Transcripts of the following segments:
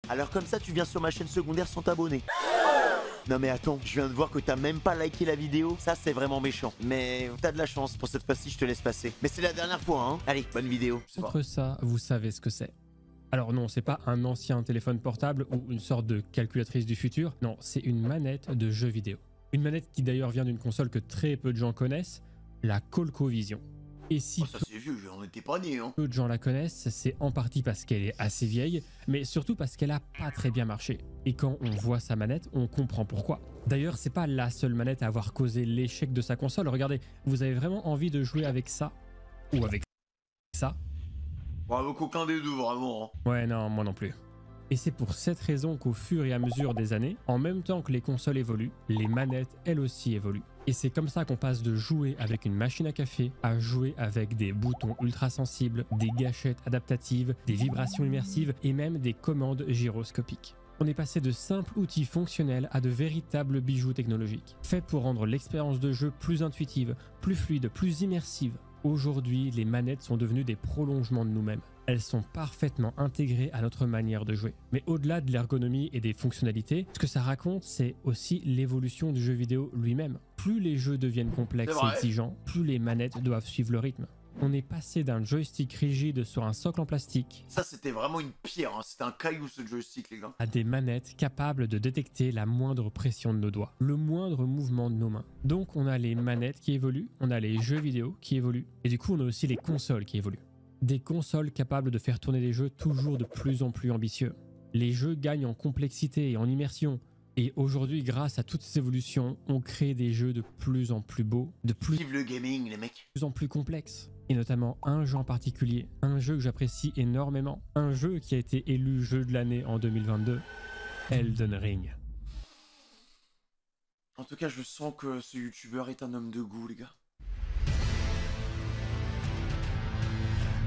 Alors comme ça, tu viens sur ma chaîne secondaire sans t'abonner. Non mais attends, je viens de voir que t'as même pas liké la vidéo. Ça, c'est vraiment méchant. Mais t'as de la chance, pour cette fois-ci, je te laisse passer. Mais c'est la dernière fois, hein. Allez, bonne vidéo. Contre ça, vous savez ce que c'est. Alors non, c'est pas un ancien téléphone portable ou une sorte de calculatrice du futur. Non, c'est une manette de jeu vidéo. Une manette qui d'ailleurs vient d'une console que très peu de gens connaissent, la ColecoVision. Et si ça c'est vieux, on n'était pas nés, hein. Peu de gens la connaissent, c'est en partie parce qu'elle est assez vieille, mais surtout parce qu'elle a pas très bien marché. Et quand on voit sa manette, on comprend pourquoi. D'ailleurs, c'est pas la seule manette à avoir causé l'échec de sa console. Regardez, vous avez vraiment envie de jouer avec ça ou avec ça? Bon, avec aucun des deux, vraiment. Hein. Ouais, non, moi non plus. Et c'est pour cette raison qu'au fur et à mesure des années, en même temps que les consoles évoluent, les manettes, elles aussi, évoluent. Et c'est comme ça qu'on passe de jouer avec une machine à café à jouer avec des boutons ultra sensibles, des gâchettes adaptatives, des vibrations immersives et même des commandes gyroscopiques. On est passé de simples outils fonctionnels à de véritables bijoux technologiques, faits pour rendre l'expérience de jeu plus intuitive, plus fluide, plus immersive. Aujourd'hui, les manettes sont devenues des prolongements de nous-mêmes. Elles sont parfaitement intégrées à notre manière de jouer. Mais au-delà de l'ergonomie et des fonctionnalités, ce que ça raconte, c'est aussi l'évolution du jeu vidéo lui-même. Plus les jeux deviennent complexes et exigeants, plus les manettes doivent suivre le rythme. On est passé d'un joystick rigide sur un socle en plastique. Ça, c'était vraiment une pierre, hein. C'était un caillou ce joystick, les gars. À des manettes capables de détecter la moindre pression de nos doigts, le moindre mouvement de nos mains. Donc on a les manettes qui évoluent, on a les jeux vidéo qui évoluent, et du coup on a aussi les consoles qui évoluent. Des consoles capables de faire tourner des jeux toujours de plus en plus ambitieux. Les jeux gagnent en complexité et en immersion. Et aujourd'hui, grâce à toutes ces évolutions, on crée des jeux de plus en plus beaux, de plus Vive le gaming, les mecs. En plus complexes. Et notamment un jeu en particulier, un jeu que j'apprécie énormément, un jeu qui a été élu jeu de l'année en 2022, Elden Ring. En tout cas, je sens que ce youtubeur est un homme de goût, les gars.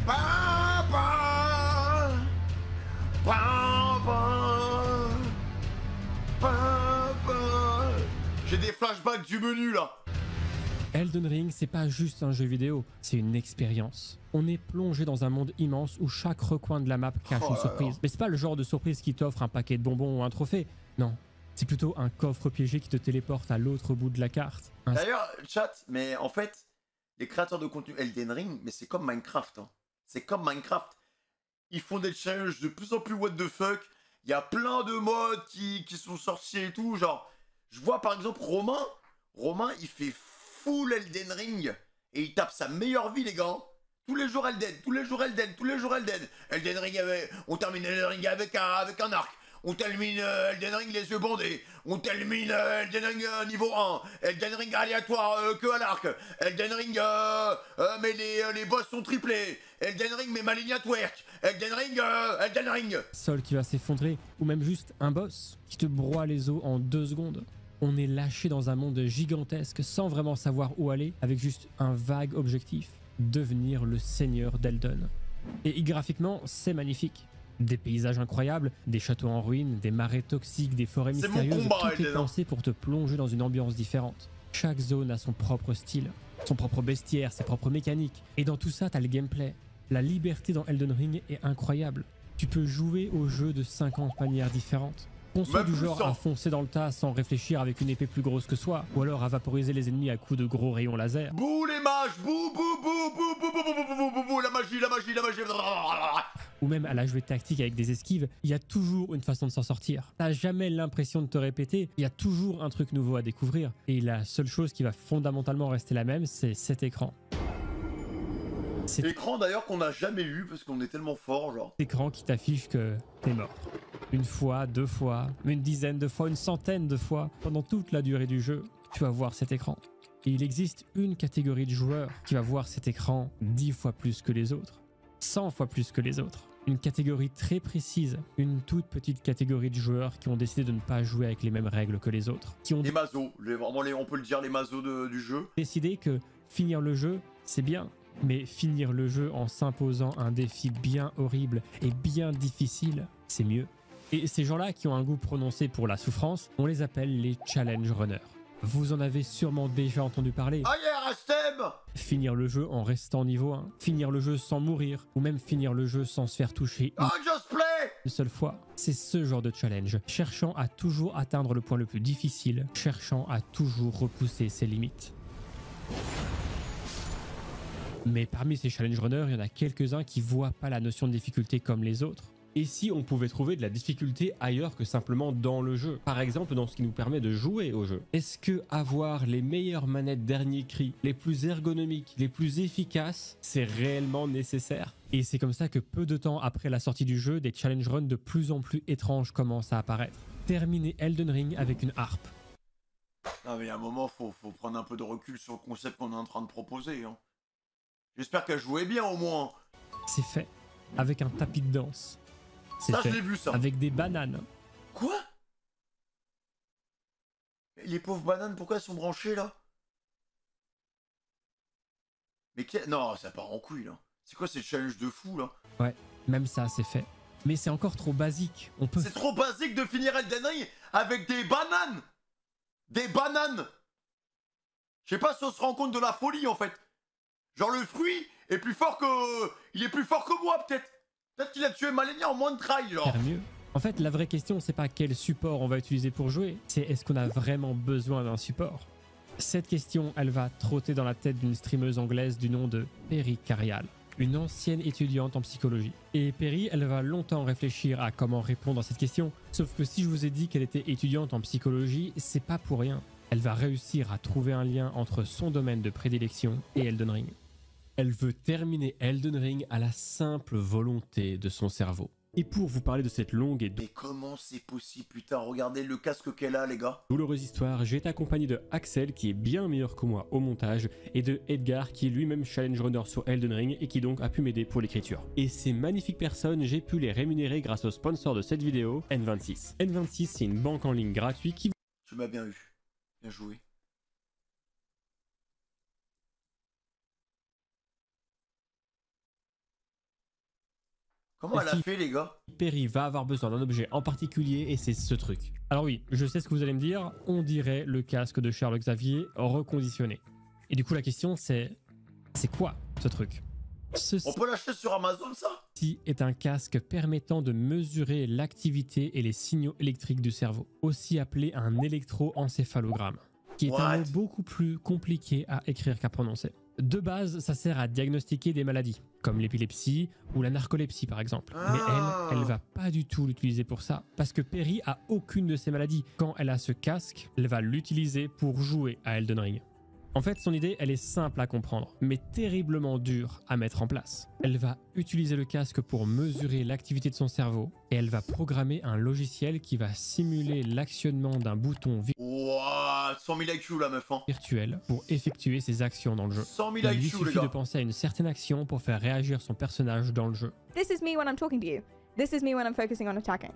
Papa, papa, papa. J'ai des flashbacks du menu là. Elden Ring, c'est pas juste un jeu vidéo, c'est une expérience. On est plongé dans un monde immense où chaque recoin de la map cache une surprise. Mais c'est pas le genre de surprise qui t'offre un paquet de bonbons ou un trophée. Non, c'est plutôt un coffre piégé qui te téléporte à l'autre bout de la carte. D'ailleurs, chat, mais en fait, les créateurs de contenu Elden Ring, mais c'est comme Minecraft. Hein. C'est comme Minecraft. Ils font des challenges de plus en plus what the fuck. Il y a plein de modes qui sont sortis et tout. Genre, je vois par exemple Romain. Romain, il fait full Elden Ring. Et il tape sa meilleure vie, les gars. Tous les jours Elden, tous les jours Elden, tous les jours Elden. Elden Ring, on termine Elden Ring avec un arc. On termine Elden Ring les yeux bandés. On termine Elden Ring niveau 1. Elden Ring aléatoire que à l'arc. Elden Ring mais les boss sont triplés. Elden Ring mais ma ligne at work. Elden Ring, Elden Ring. Sol qui va s'effondrer ou même juste un boss qui te broie les os en 2 secondes. On est lâché dans un monde gigantesque sans vraiment savoir où aller avec juste un vague objectif. Devenir le seigneur d'Elden. Et graphiquement, c'est magnifique. Des paysages incroyables, des châteaux en ruine, des marais toxiques, des forêts mystérieuses, tout est pensé pour te plonger dans une ambiance différente. Chaque zone a son propre style, son propre bestiaire, ses propres mécaniques. Et dans tout ça, t'as le gameplay. La liberté dans Elden Ring est incroyable. Tu peux jouer au jeu de 50 manières différentes. Qu'on soit du genre à foncer dans le tas sans réfléchir avec une épée plus grosse que soi, ou alors à vaporiser les ennemis à coups de gros rayons laser. Bouh les mages, bouh bouh bouh bouh bouh bouh bouh bouh bouh bouh, la magie, la magie, la magie. Ou même à la jouer tactique avec des esquives, il y a toujours une façon de s'en sortir. T'as jamais l'impression de te répéter, il y a toujours un truc nouveau à découvrir. Et la seule chose qui va fondamentalement rester la même, c'est cet écran. Cet écran d'ailleurs qu'on n'a jamais eu parce qu'on est tellement fort, genre. Cet écran qui t'affiche que t'es mort. Une fois, 2 fois, une dizaine de fois, une centaine de fois. Pendant toute la durée du jeu, tu vas voir cet écran. Et il existe une catégorie de joueurs qui va voir cet écran 10 fois plus que les autres. 100 fois plus que les autres. Une catégorie très précise, une toute petite catégorie de joueurs qui ont décidé de ne pas jouer avec les mêmes règles que les autres. Qui ont les mazos, on peut le dire, les mazos du jeu. Décidé que finir le jeu, c'est bien. Mais finir le jeu en s'imposant un défi bien horrible et bien difficile, c'est mieux. Et ces gens-là qui ont un goût prononcé pour la souffrance, on les appelle les challenge runners. Vous en avez sûrement déjà entendu parler. Ah yeah, Rastem! Finir le jeu en restant niveau 1, finir le jeu sans mourir, ou même finir le jeu sans se faire toucher. Oh, just play! une seule fois. C'est ce genre de challenge, cherchant à toujours atteindre le point le plus difficile, cherchant à toujours repousser ses limites. Mais parmi ces challenge runners, il y en a quelques-uns qui voient pas la notion de difficulté comme les autres. Et si on pouvait trouver de la difficulté ailleurs que simplement dans le jeu? Par exemple dans ce qui nous permet de jouer au jeu. Est-ce que avoir les meilleures manettes dernier cri, les plus ergonomiques, les plus efficaces, c'est réellement nécessaire? Et c'est comme ça que peu de temps après la sortie du jeu, des challenge runs de plus en plus étranges commencent à apparaître. Terminer Elden Ring avec une harpe. Non mais il y a un moment, faut prendre un peu de recul sur le concept qu'on est en train de proposer. Hein. J'espère qu'elle jouait bien au moins. C'est fait avec un tapis de danse. C'est Ça, fait je l'ai vu ça. avec des bananes. Quoi? Les pauvres bananes, pourquoi elles sont branchées là? Mais non, ça part en couille là. C'est quoi ces challenges de fou là? Ouais, même ça c'est fait. Mais c'est encore trop basique. On peut... C'est trop basique de finir Elden Ring avec des bananes! Des bananes! Je sais pas si on se rend compte de la folie en fait. Genre le fruit est plus fort que... Il est plus fort que moi peut-être. Peut-être qu'il a tué Malenia en moins de trail, genre. Faire mieux. En fait, la vraie question, c'est pas quel support on va utiliser pour jouer, c'est est-ce qu'on a vraiment besoin d'un support? Cette question, elle va trotter dans la tête d'une streameuse anglaise du nom de Perry Carial, une ancienne étudiante en psychologie. Et Perry, elle va longtemps réfléchir à comment répondre à cette question, sauf que si je vous ai dit qu'elle était étudiante en psychologie, c'est pas pour rien. Elle va réussir à trouver un lien entre son domaine de prédilection et Elden Ring. Elle veut terminer Elden Ring à la simple volonté de son cerveau. Et pour vous parler de cette longue et Mais comment c'est possible, putain? Regardez le casque qu'elle a, les gars. douloureuse histoire, j'ai été accompagné de Axel qui est bien meilleur que moi au montage et de Edgar qui est lui-même challenge runner sur Elden Ring et qui donc a pu m'aider pour l'écriture. Et ces magnifiques personnes, j'ai pu les rémunérer grâce au sponsor de cette vidéo, N26. N26, c'est une banque en ligne gratuite qui... Tu m'as bien eu. Bien joué. Comment elle a fait, les gars? Perry va avoir besoin d'un objet en particulier et c'est ce truc. Alors oui, je sais ce que vous allez me dire, on dirait le casque de Charles Xavier reconditionné. Et du coup la question c'est quoi ce truc? On peut l'acheter sur Amazon, ça? Ceci est un casque permettant de mesurer l'activité et les signaux électriques du cerveau, aussi appelé un électroencéphalogramme, qui est un mot beaucoup plus compliqué à écrire qu'à prononcer. De base, ça sert à diagnostiquer des maladies, comme l'épilepsie ou la narcolepsie par exemple. Mais elle va pas du tout l'utiliser pour ça, parce que Perry a aucune de ces maladies. Quand elle a ce casque, elle va l'utiliser pour jouer à Elden Ring. En fait, son idée, elle est simple à comprendre, mais terriblement dure à mettre en place. Elle va utiliser le casque pour mesurer l'activité de son cerveau et elle va programmer un logiciel qui va simuler l'actionnement d'un bouton Wouah, 100 000 IQ la meuf, hein. virtuel pour effectuer ses actions dans le jeu. 100 000 Il lui IQ, les suffit gars. de penser à une certaine action pour faire réagir son personnage dans le jeu. This is me when I'm talking to you. This is me when I'm focusing on attacking.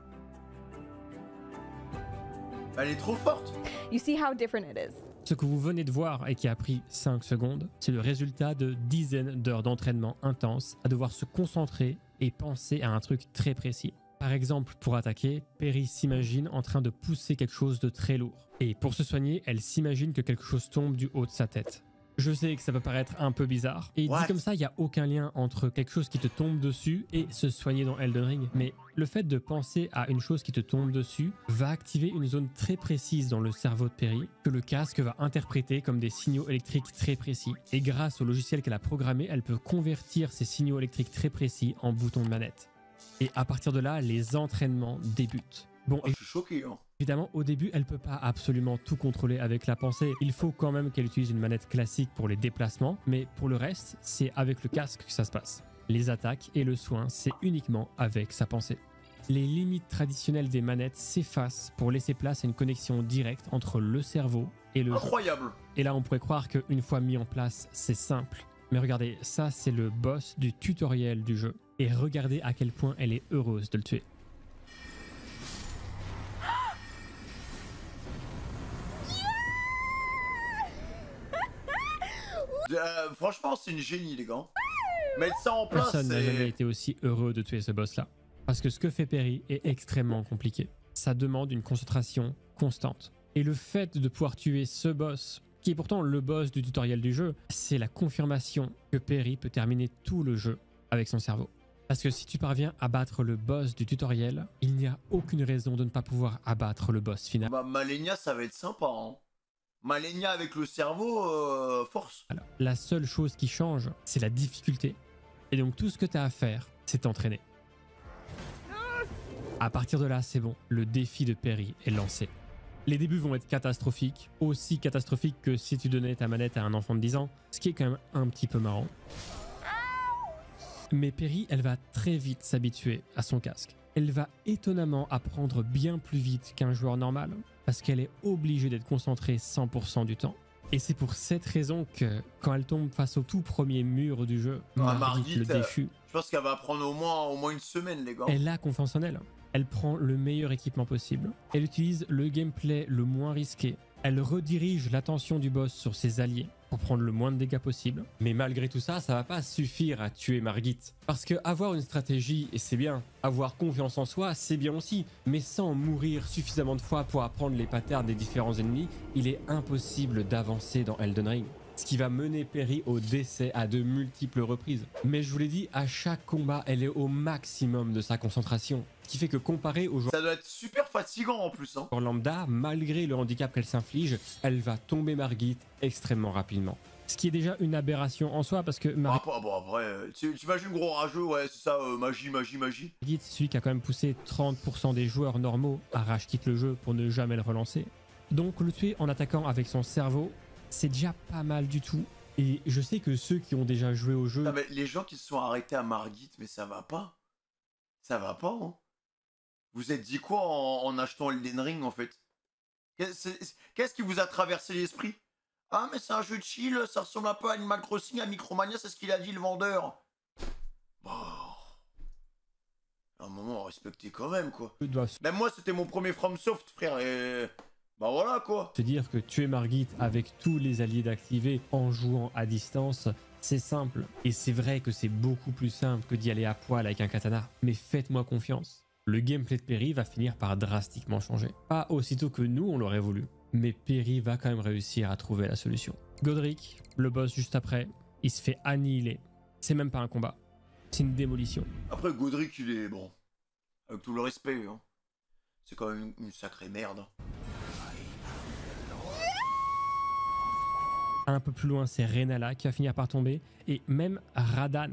Elle est trop forte. You see how different it is. Ce que vous venez de voir et qui a pris 5 secondes, c'est le résultat de dizaines d'heures d'entraînement intense à devoir se concentrer et penser à un truc très précis. Par exemple, pour attaquer, Perry s'imagine en train de pousser quelque chose de très lourd. Et pour se soigner, elle s'imagine que quelque chose tombe du haut de sa tête. Je sais que ça peut paraître un peu bizarre. Et dit comme ça, il n'y a aucun lien entre quelque chose qui te tombe dessus et se soigner dans Elden Ring. Mais le fait de penser à une chose qui te tombe dessus va activer une zone très précise dans le cerveau de Perry que le casque va interpréter comme des signaux électriques très précis. Et grâce au logiciel qu'elle a programmé, elle peut convertir ces signaux électriques très précis en boutons de manette. Et à partir de là, les entraînements débutent. Bon, Je suis choqué, hein. évidemment, au début, elle peut pas absolument tout contrôler avec la pensée. Il faut quand même qu'elle utilise une manette classique pour les déplacements, mais pour le reste, c'est avec le casque que ça se passe. Les attaques et le soin, c'est uniquement avec sa pensée. Les limites traditionnelles des manettes s'effacent pour laisser place à une connexion directe entre le cerveau et le jeu. Incroyable. Et là, on pourrait croire qu'une fois mis en place, c'est simple. Mais regardez, ça, c'est le boss du tutoriel du jeu. Et regardez à quel point elle est heureuse de le tuer. Franchement, c'est une génie, les gars. Mettre ça en place, Personne n'a jamais c'est... été aussi heureux de tuer ce boss-là. Parce que ce que fait Perry est extrêmement compliqué. Ça demande une concentration constante. Et le fait de pouvoir tuer ce boss, qui est pourtant le boss du tutoriel du jeu, c'est la confirmation que Perry peut terminer tout le jeu avec son cerveau. Parce que si tu parviens à battre le boss du tutoriel, il n'y a aucune raison de ne pas pouvoir abattre le boss final. Bah, Malenia, ça va être sympa, hein. Malenia avec le cerveau, force. Voilà. La seule chose qui change, c'est la difficulté. Et donc tout ce que tu as à faire, c'est t'entraîner. À partir de là, c'est bon, le défi de Perry est lancé. Les débuts vont être catastrophiques, aussi catastrophiques que si tu donnais ta manette à un enfant de 10 ans, ce qui est quand même un petit peu marrant. Mais Perry, elle va très vite s'habituer à son casque. Elle va étonnamment apprendre bien plus vite qu'un joueur normal, parce qu'elle est obligée d'être concentrée 100% du temps. Et c'est pour cette raison que, quand elle tombe face au tout premier mur du jeu, Margit le déchu, je pense qu'elle va prendre au moins une semaine, les gars. Elle a confiance en elle. Elle prend le meilleur équipement possible. Elle utilise le gameplay le moins risqué. Elle redirige l'attention du boss sur ses alliés pour prendre le moins de dégâts possible. Mais malgré tout ça, ça va pas suffire à tuer Margit. Parce que avoir une stratégie, et c'est bien, avoir confiance en soi, c'est bien aussi. Mais sans mourir suffisamment de fois pour apprendre les patterns des différents ennemis, il est impossible d'avancer dans Elden Ring. Ce qui va mener Perry au décès à de multiples reprises. Mais je vous l'ai dit, à chaque combat, elle est au maximum de sa concentration. Ce qui fait que comparé aux joueurs... Ça doit être super fatigant en plus, hein. lambda, malgré le handicap qu'elle s'inflige, elle va tomber Margit extrêmement rapidement. Ce qui est déjà une aberration en soi parce que Bon, après, tu imagines gros rageux, ouais, c'est ça, magie. Margit, c'est celui qui a quand même poussé 30% des joueurs normaux à rage quitte le jeu pour ne jamais le relancer. Donc le tuer en attaquant avec son cerveau, c'est déjà pas mal du tout. Et je sais que ceux qui ont déjà joué au jeu... Non, mais les gens qui se sont arrêtés à Margit, mais ça va pas. Ça va pas, hein. Vous êtes dit quoi en achetant Elden Ring, en fait? Qu'est-ce qui vous a traversé l'esprit? Ah, mais c'est un jeu de chill, ça ressemble un peu à Animal Crossing, à Micromania, c'est ce qu'il a dit, le vendeur. Bon... À un moment, respectez quand même, quoi. Même moi, c'était mon premier FromSoft, frère, et... Bah voilà, quoi. Se dire que tuer Margit avec tous les alliés d'activer en jouant à distance, c'est simple. Et c'est vrai que c'est beaucoup plus simple que d'y aller à poil avec un katana. Mais faites-moi confiance. Le gameplay de Perry va finir par drastiquement changer. Pas aussitôt que nous on l'aurait voulu, mais Perry va quand même réussir à trouver la solution. Godric, le boss juste après, il se fait annihiler. C'est même pas un combat, c'est une démolition. Après Godric, il est bon, avec tout le respect, hein. C'est quand même une sacrée merde. Un peu plus loin, c'est Renala qui va finir par tomber, et même Radan.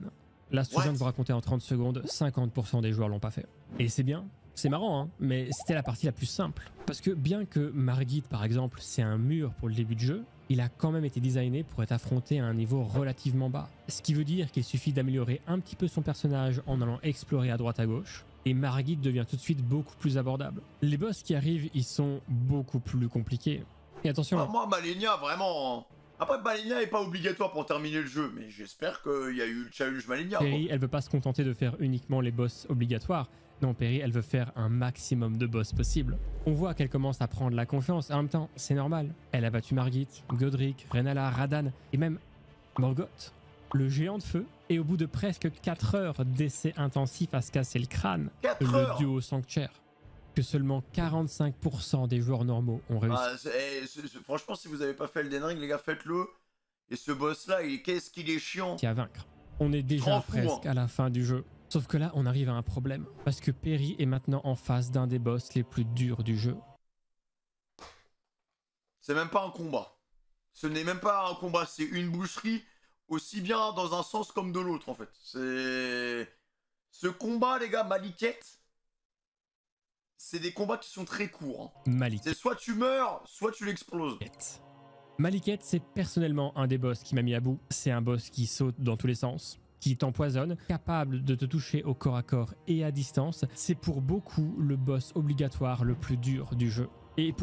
Là, ce que je viens de vous raconter en 30 secondes, 50% des joueurs l'ont pas fait. Et c'est bien, c'est marrant, hein, mais c'était la partie la plus simple. Parce que bien que Margit, par exemple, c'est un mur pour le début de jeu, il a quand même été designé pour être affronté à un niveau relativement bas. Ce qui veut dire qu'il suffit d'améliorer un petit peu son personnage en allant explorer à droite à gauche, et Margit devient tout de suite beaucoup plus abordable. Les boss qui arrivent, ils sont beaucoup plus compliqués. Et attention... Ah, moi, Malenia, vraiment... Après, Malenia n'est pas obligatoire pour terminer le jeu, mais j'espère qu'il y a eu le challenge Malenia. Perry, elle veut pas se contenter de faire uniquement les boss obligatoires. Non, Perry, elle veut faire un maximum de boss possible. On voit qu'elle commence à prendre la confiance. En même temps, c'est normal. Elle a battu Margit, Godric, Renala, Radan et même Morgoth, le géant de feu. Et au bout de presque 4 heures d'essai intensif à se casser le crâne, le duo Sanctuaire, que seulement 45% des joueurs normaux ont réussi. Ah, franchement, si vous n'avez pas fait Elden Ring, les gars, faites-le. Et ce boss-là, qu'est-ce qu'il est chiant. Qui à vaincre. On est déjà presque à la fin du jeu. Sauf que là, on arrive à un problème. Parce que Perry est maintenant en face d'un des boss les plus durs du jeu. C'est même pas un combat. Ce n'est même pas un combat, c'est une boucherie. Aussi bien dans un sens comme de l'autre, en fait. C'est... Ce combat, les gars, Maliket... C'est des combats qui sont très courts. Hein. Maliket. C'est soit tu meurs, soit tu l'exploses. Maliket, c'est personnellement un des boss qui m'a mis à bout. C'est un boss qui saute dans tous les sens, qui t'empoisonne, capable de te toucher au corps à corps et à distance. C'est pour beaucoup le boss obligatoire le plus dur du jeu. Et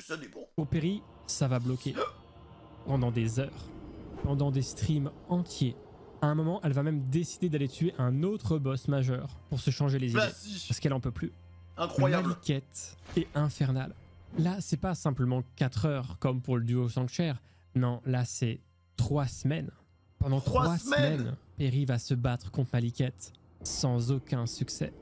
ça dépend. Pour Perry, ça va bloquer. Pendant des heures. Pendant des streams entiers. À un moment, elle va même décider d'aller tuer un autre boss majeur pour se changer les idées. Parce qu'elle en peut plus. Incroyable. Maliket est infernale. Là, c'est pas simplement 4 heures comme pour le duo Sanctuaire. Non, là, c'est 3 semaines. Pendant 3 semaines, Perry va se battre contre Maliket sans aucun succès.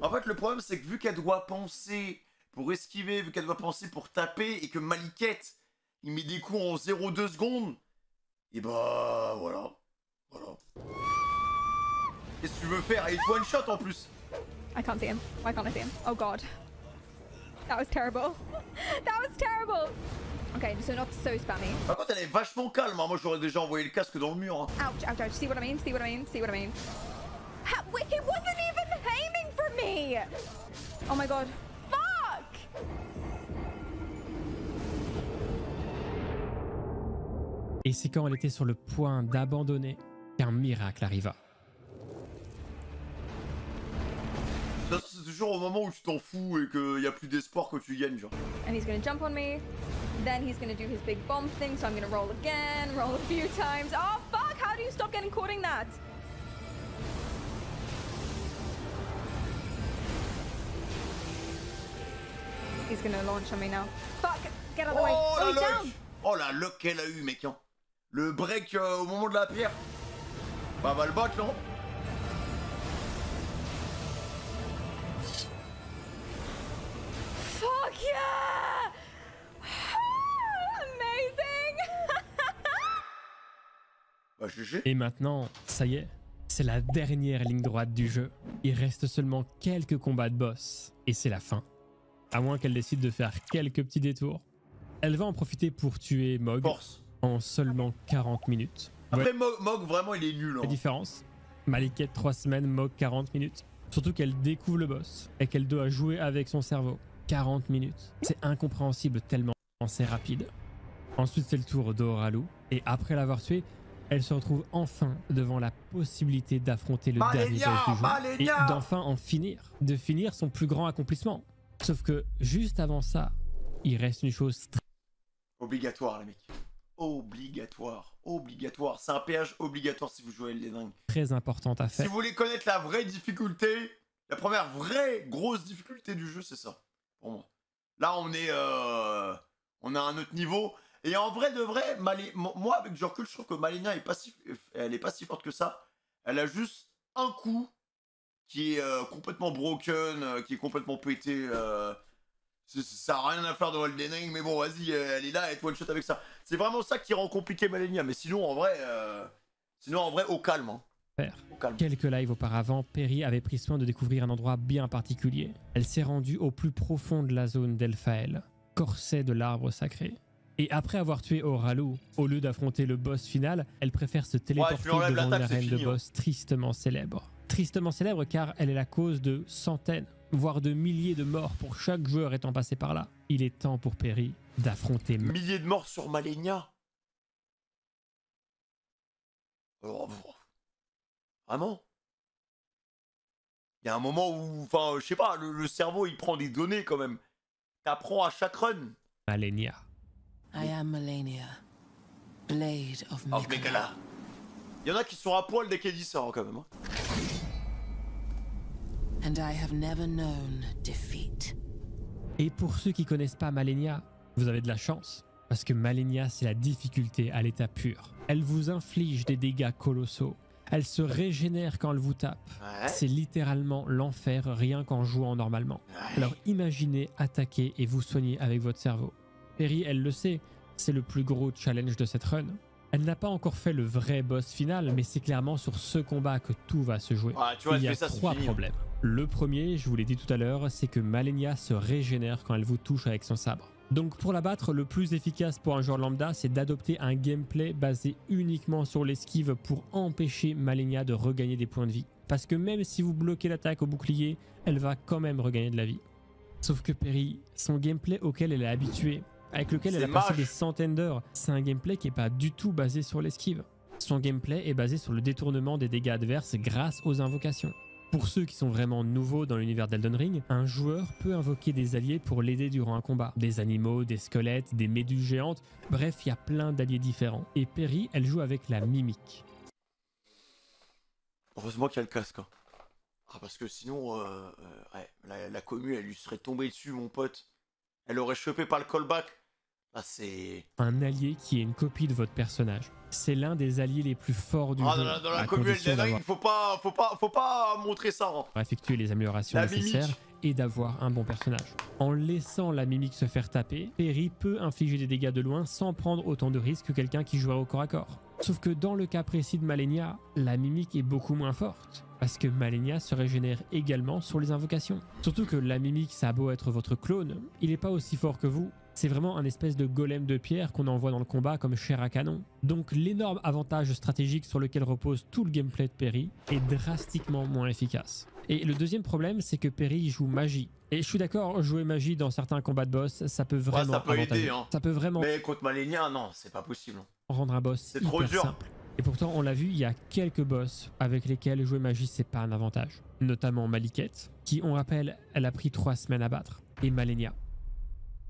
En fait, le problème, c'est que vu qu'elle doit penser pour esquiver, vu qu'elle doit penser pour taper, et que Maliket, il met des coups en 0,2 secondes, Et bah voilà. Voilà. Qu'est-ce que tu veux faire? Et il te one shot en plus. I can't see him. Why can't I see him? Oh god. That was terrible. That was terrible. Okay, so not so spammy. Par contre, elle est vachement calme. Hein. Moi, j'aurais déjà envoyé le casque dans le mur. Hein. Ouch, ouch, ouch. See what I mean? See what I mean? See what I mean? Wait, he wasn't even aiming for me! Oh my god. Fuck! Et c'est quand elle était sur le point d'abandonner qu'un miracle arriva. C'est toujours au moment où tu t'en fous et qu'il n'y a plus d'espoir que tu gagnes, genre. And he's gonna jump on me. Then he's gonna do his big bomb thing, so I'm gonna roll again, roll a few times. Oh fuck! How do you stop getting caught in that? He's gonna launch on me now. Fuck! Get out of the way. Oh, Oh, la he's down! luck! Oh la luck qu'elle a eu, mec. Hein. Le break au moment de la pierre. Bah, va le battre, non? Fuck yeah! Amazing! Bah, GG. Et maintenant, ça y est, c'est la dernière ligne droite du jeu. Il reste seulement quelques combats de boss, et c'est la fin. À moins qu'elle décide de faire quelques petits détours. Elle va en profiter pour tuer Mog Force. en seulement 40 minutes. Après, Ouais. Mog, vraiment, il est nul. La Hein. différence, Maliket 3 semaines, Mog 40 minutes. Surtout qu'elle découvre le boss et qu'elle doit jouer avec son cerveau. 40 minutes. C'est incompréhensible tellement c'est rapide. Ensuite, c'est le tour d'Oralu. Et après l'avoir tué, elle se retrouve enfin devant la possibilité d'affronter le dernier boss du jeu. Malenia Et d'enfin en finir. De finir son plus grand accomplissement. Sauf que juste avant ça, il reste une chose Obligatoire, les mecs. Obligatoire. Obligatoire. C'est un péage obligatoire si vous jouez à Elden Ring. très importante à Si faire. vous voulez connaître la vraie difficulté, la première vraie grosse difficulté du jeu, c'est ça. Pour moi. Là, on est à un autre niveau. Et en vrai de vrai, moi, avec du recul, je trouve que Malenia elle est pas si forte que ça. Elle a juste un coup qui est complètement broken, qui est complètement pété. Ça n'a rien à faire dans Elden Ring, mais bon, vas-y, elle est là, elle est one shot avec ça. C'est vraiment ça qui rend compliqué Malenia. Mais sinon, en vrai, au calme. Hein. Faire. Au calme. Quelques lives auparavant, Perry avait pris soin de découvrir un endroit bien particulier. Elle s'est rendue au plus profond de la zone d'Elphael, corset de l'arbre sacré. Et après avoir tué Oralu, au lieu d'affronter le boss final, elle préfère se téléporter lui enlèves devant une l'attaque, c'est arène de fini, hein. boss tristement célèbre. Tristement célèbre car elle est la cause de centaines, voire de milliers de morts pour chaque joueur étant passé par là. Il est temps pour Perry d'affronter Milliers de morts sur Malenia. Alors, vraiment? Il y a un moment où, enfin, je sais pas, le cerveau il prend des données quand même. T'apprends à chaque run. Malenia. I am Malenia, Blade of Oh, Mikala. Mikala. Il y en a qui sont à poil dès qu'elle dit ça hein, quand même. Hein. And I have never known defeat. Et pour ceux qui connaissent pas Malenia, vous avez de la chance. Parce que Malenia, c'est la difficulté à l'état pur. Elle vous inflige des dégâts colossaux. Elle se régénère quand elle vous tape. Ouais. C'est littéralement l'enfer rien qu'en jouant normalement. Alors imaginez attaquer et vous soigner avec votre cerveau. Perry, elle le sait, c'est le plus gros challenge de cette run. Elle n'a pas encore fait le vrai boss final, mais c'est clairement sur ce combat que tout va se jouer. Ouais, tu vois, Il y elle a fait ça, c'est 3 fini. problèmes. Le premier, je vous l'ai dit tout à l'heure, c'est que Malenia se régénère quand elle vous touche avec son sabre. Donc pour la battre, le plus efficace pour un joueur lambda, c'est d'adopter un gameplay basé uniquement sur l'esquive pour empêcher Malenia de regagner des points de vie. Parce que même si vous bloquez l'attaque au bouclier, elle va quand même regagner de la vie. Sauf que Perry, son gameplay auquel elle est habituée, avec lequel elle a C'est passé moche. des centaines d'heures, c'est un gameplay qui n'est pas du tout basé sur l'esquive. Son gameplay est basé sur le détournement des dégâts adverses grâce aux invocations. Pour ceux qui sont vraiment nouveaux dans l'univers d'Elden Ring, un joueur peut invoquer des alliés pour l'aider durant un combat. Des animaux, des squelettes, des méduses géantes, bref, il y a plein d'alliés différents. Et Perry, elle joue avec la mimique. Heureusement qu'il y a le casque. Hein. Ah, parce que sinon, ouais, la commu, elle lui serait tombée dessus, mon pote. Elle aurait chopé par le callback. Ah, c'est... Un allié qui est une copie de votre personnage. C'est l'un des alliés les plus forts du Ah, jeu. dans la à commu condition Elden d'avoir Ring, faut pas montrer ça. Hein. effectuer les améliorations La nécessaires mimique. et d'avoir un bon personnage. En laissant la mimique se faire taper, Perry peut infliger des dégâts de loin sans prendre autant de risques que quelqu'un qui jouerait au corps à corps. Sauf que dans le cas précis de Malenia, la mimique est beaucoup moins forte. Parce que Malenia se régénère également sur les invocations. Surtout que la mimique, ça a beau être votre clone, il n'est pas aussi fort que vous. C'est vraiment un espèce de golem de pierre qu'on envoie dans le combat comme chair à canon. Donc l'énorme avantage stratégique sur lequel repose tout le gameplay de Perry est drastiquement moins efficace. Et le deuxième problème, c'est que Perry joue magie. Et je suis d'accord, jouer magie dans certains combats de boss, ça peut vraiment ça peut avantager. aider, hein. Ça peut vraiment Mais contre Malenia, non, c'est pas possible. rendre un boss C'est trop hyper dur. simple. Et pourtant, on l'a vu, il y a quelques boss avec lesquels jouer magie, c'est pas un avantage. Notamment Maliketh, qui, on rappelle, elle a pris 3 semaines à battre. Et Malenia.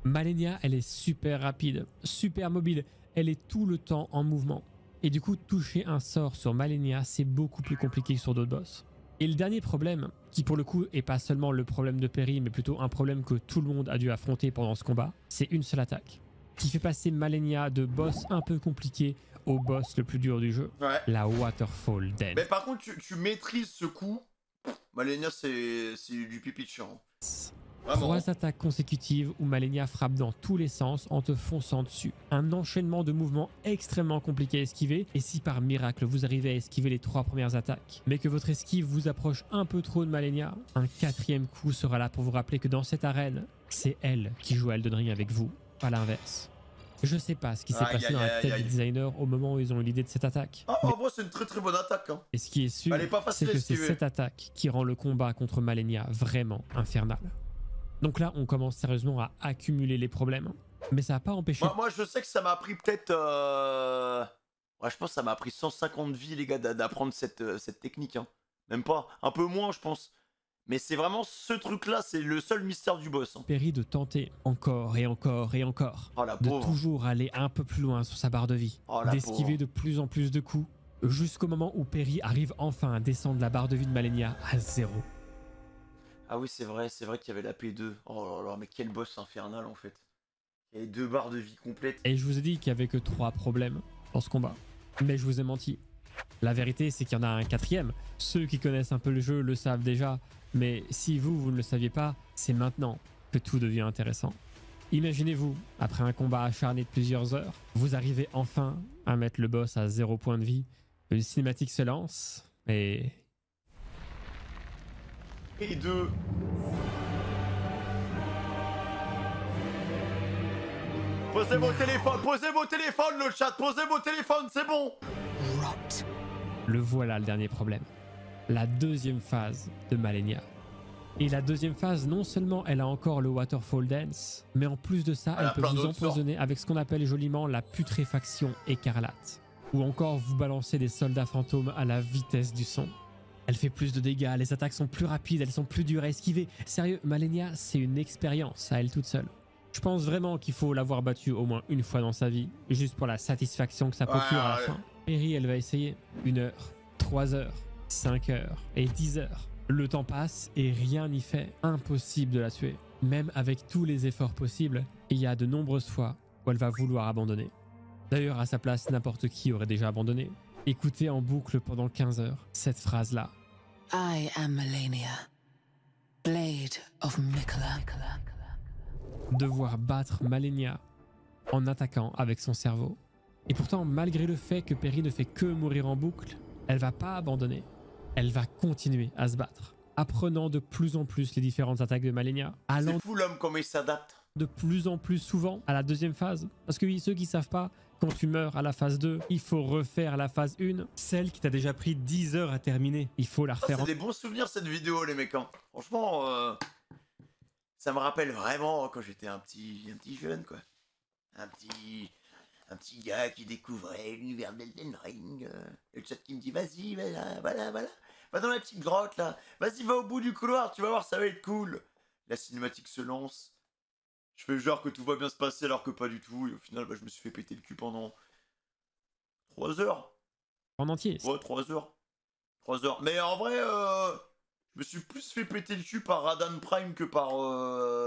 Malenia, elle est super rapide, super mobile, elle est tout le temps en mouvement. Et du coup, toucher un sort sur Malenia, c'est beaucoup plus compliqué que sur d'autres boss. Et le dernier problème, qui pour le coup est pas seulement le problème de Perry, mais plutôt un problème que tout le monde a dû affronter pendant ce combat, c'est une seule attaque, qui fait passer Malenia de boss un peu compliqué au boss le plus dur du jeu, Ouais. la Waterfall Dance. Mais par contre, tu maîtrises ce coup. Malenia, c'est du pipi de chiant. Vraiment. 3 attaques consécutives où Malenia frappe dans tous les sens en te fonçant dessus. Un enchaînement de mouvements extrêmement compliqué à esquiver, et si par miracle vous arrivez à esquiver les 3 premières attaques, mais que votre esquive vous approche un peu trop de Malenia, un 4e coup sera là pour vous rappeler que dans cette arène, c'est elle qui joue à Elden Ring avec vous, pas l'inverse. Je sais pas ce qui s'est Aïe, passé aïe, dans la aïe, tête aïe. du designer au moment où ils ont eu l'idée de cette attaque. Ah, en vrai, c'est une très très bonne attaque. Hein. Et ce qui est sûr, Elle est pas facile c'est à que c'est esquiver. cette attaque qui rend le combat contre Malenia vraiment infernal. Donc là, on commence sérieusement à accumuler les problèmes. Mais ça n'a pas empêché... Moi, je sais que ça m'a pris peut-être. Ouais, je pense que ça m'a pris 150 vies, les gars, d'apprendre cette technique. Hein. Même pas. Un peu moins, je pense. Mais c'est vraiment ce truc-là, c'est le seul mystère du boss. Hein. Perry de tenter encore et encore et encore, Oh la de pauvre. toujours aller un peu plus loin sur sa barre de vie, Oh la d'esquiver pauvre. de plus en plus de coups, jusqu'au moment où Perry arrive enfin à descendre la barre de vie de Malenia à 0. Ah oui, c'est vrai qu'il y avait la P2. Oh là là, mais quel boss infernal en fait. Il y avait 2 barres de vie complètes. Et je vous ai dit qu'il n'y avait que 3 problèmes dans ce combat. Mais je vous ai menti. La vérité, c'est qu'il y en a un 4e. Ceux qui connaissent un peu le jeu le savent déjà. Mais si vous ne le saviez pas, c'est maintenant que tout devient intéressant. Imaginez-vous, après un combat acharné de plusieurs heures, vous arrivez enfin à mettre le boss à 0 point de vie. Une cinématique se lance et... Et 2. Posez vos téléphones, le chat, posez vos téléphones, c'est bon. Rot. Le voilà le dernier problème. La 2e phase de Malenia. Et la 2e phase, non seulement elle a encore le Waterfall Dance, mais en plus de ça, Elle a elle peut plein vous d'autres empoisonner avec ce qu'on appelle joliment la putréfaction écarlate. Ou encore vous balancer des soldats fantômes à la vitesse du son. Elle fait plus de dégâts, les attaques sont plus rapides, elles sont plus dures à esquiver. Sérieux, Malenia, c'est une expérience à elle toute seule. Je pense vraiment qu'il faut l'avoir battue au moins une fois dans sa vie, juste pour la satisfaction que ça procure à la Ouais. fin. Perry, elle va essayer 1 heure, 3 heures, 5 heures et 10 heures. Le temps passe et rien n'y fait. Impossible de la tuer. Même avec tous les efforts possibles, il y a de nombreuses fois où elle va vouloir abandonner. D'ailleurs, à sa place, n'importe qui aurait déjà abandonné. Écoutez en boucle pendant 15 heures cette phrase-là. I am Malenia, Blade of Miquella. Devoir battre Malenia en attaquant avec son cerveau. Et pourtant, malgré le fait que Perry ne fait que mourir en boucle, elle va pas abandonner. Elle va continuer à se battre, apprenant de plus en plus les différentes attaques de Malenia, allant C'est fou l'homme comment il s'adapte. de plus en plus souvent à la 2e phase. Parce que oui, ceux qui savent pas, quand tu meurs à la phase 2, il faut refaire la phase 1, celle qui t'a déjà pris 10 heures à terminer. Il faut la Ah, refaire c'est des bons souvenirs cette vidéo les mecs. Hein. Franchement, ça me rappelle vraiment quand j'étais un petit jeune quoi. Un petit gars qui découvrait l'univers d'Elden Ring. Et le chat qui me dit vas-y, voilà. Va dans la petite grotte là. Vas-y, va au bout du couloir, tu vas voir, ça va être cool. La cinématique se lance. Je fais genre que tout va bien se passer alors que pas du tout. Et au final, je me suis fait péter le cul pendant 3 heures. en entier. Ouais, 3 heures. 3 heures. Mais en vrai, je me suis plus fait péter le cul par Radan Prime que par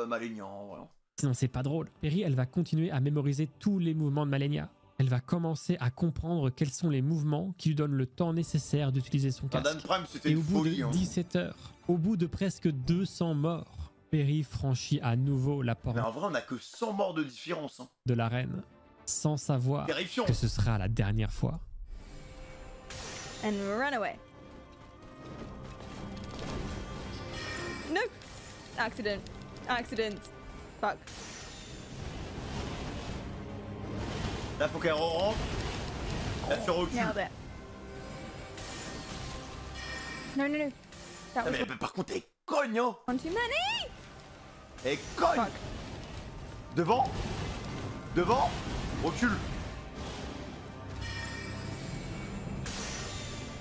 Malenia. En vrai. Sinon, c'est pas drôle. Perry, elle va continuer à mémoriser tous les mouvements de Malenia. Elle va commencer à comprendre quels sont les mouvements qui lui donnent le temps nécessaire d'utiliser son casque. Radan Prime, c'était Et une au bout folie. de Hein. 17 heures, au bout de presque 200 morts, Perry franchit à nouveau la porte Mais en vrai, on a que 100 morts de différence. Hein. de l'arène, sans savoir Terrifiant. que ce sera la dernière fois. and run away. No! Accident. Accident. Fuck. Là, faut qu'elle rentre. Là, tu recules. Nailed it. No, no, no. That Ah, was mais par contre, elle cogne, hein. one too many! Elle cogne. Fuck. Devant. Devant. Recule.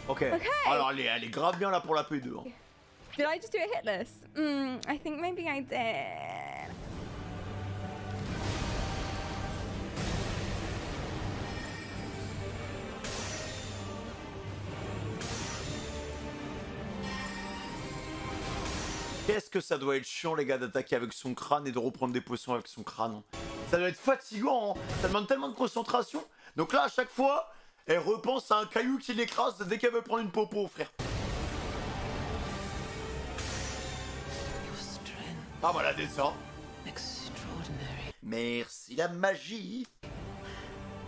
Ok. Alors, elle est grave bien là pour la P2. Hein. Did I just do a hitless? I think maybe I did. Qu'est-ce que ça doit être chiant, les gars, d'attaquer avec son crâne et de reprendre des potions avec son crâne. Hein. Ça doit être fatigant, hein. Ça demande tellement de concentration. Donc là, à chaque fois, elle repense à un caillou qui l'écrase dès qu'elle veut prendre une popo, frère. Ah voilà, descend. Merci la magie.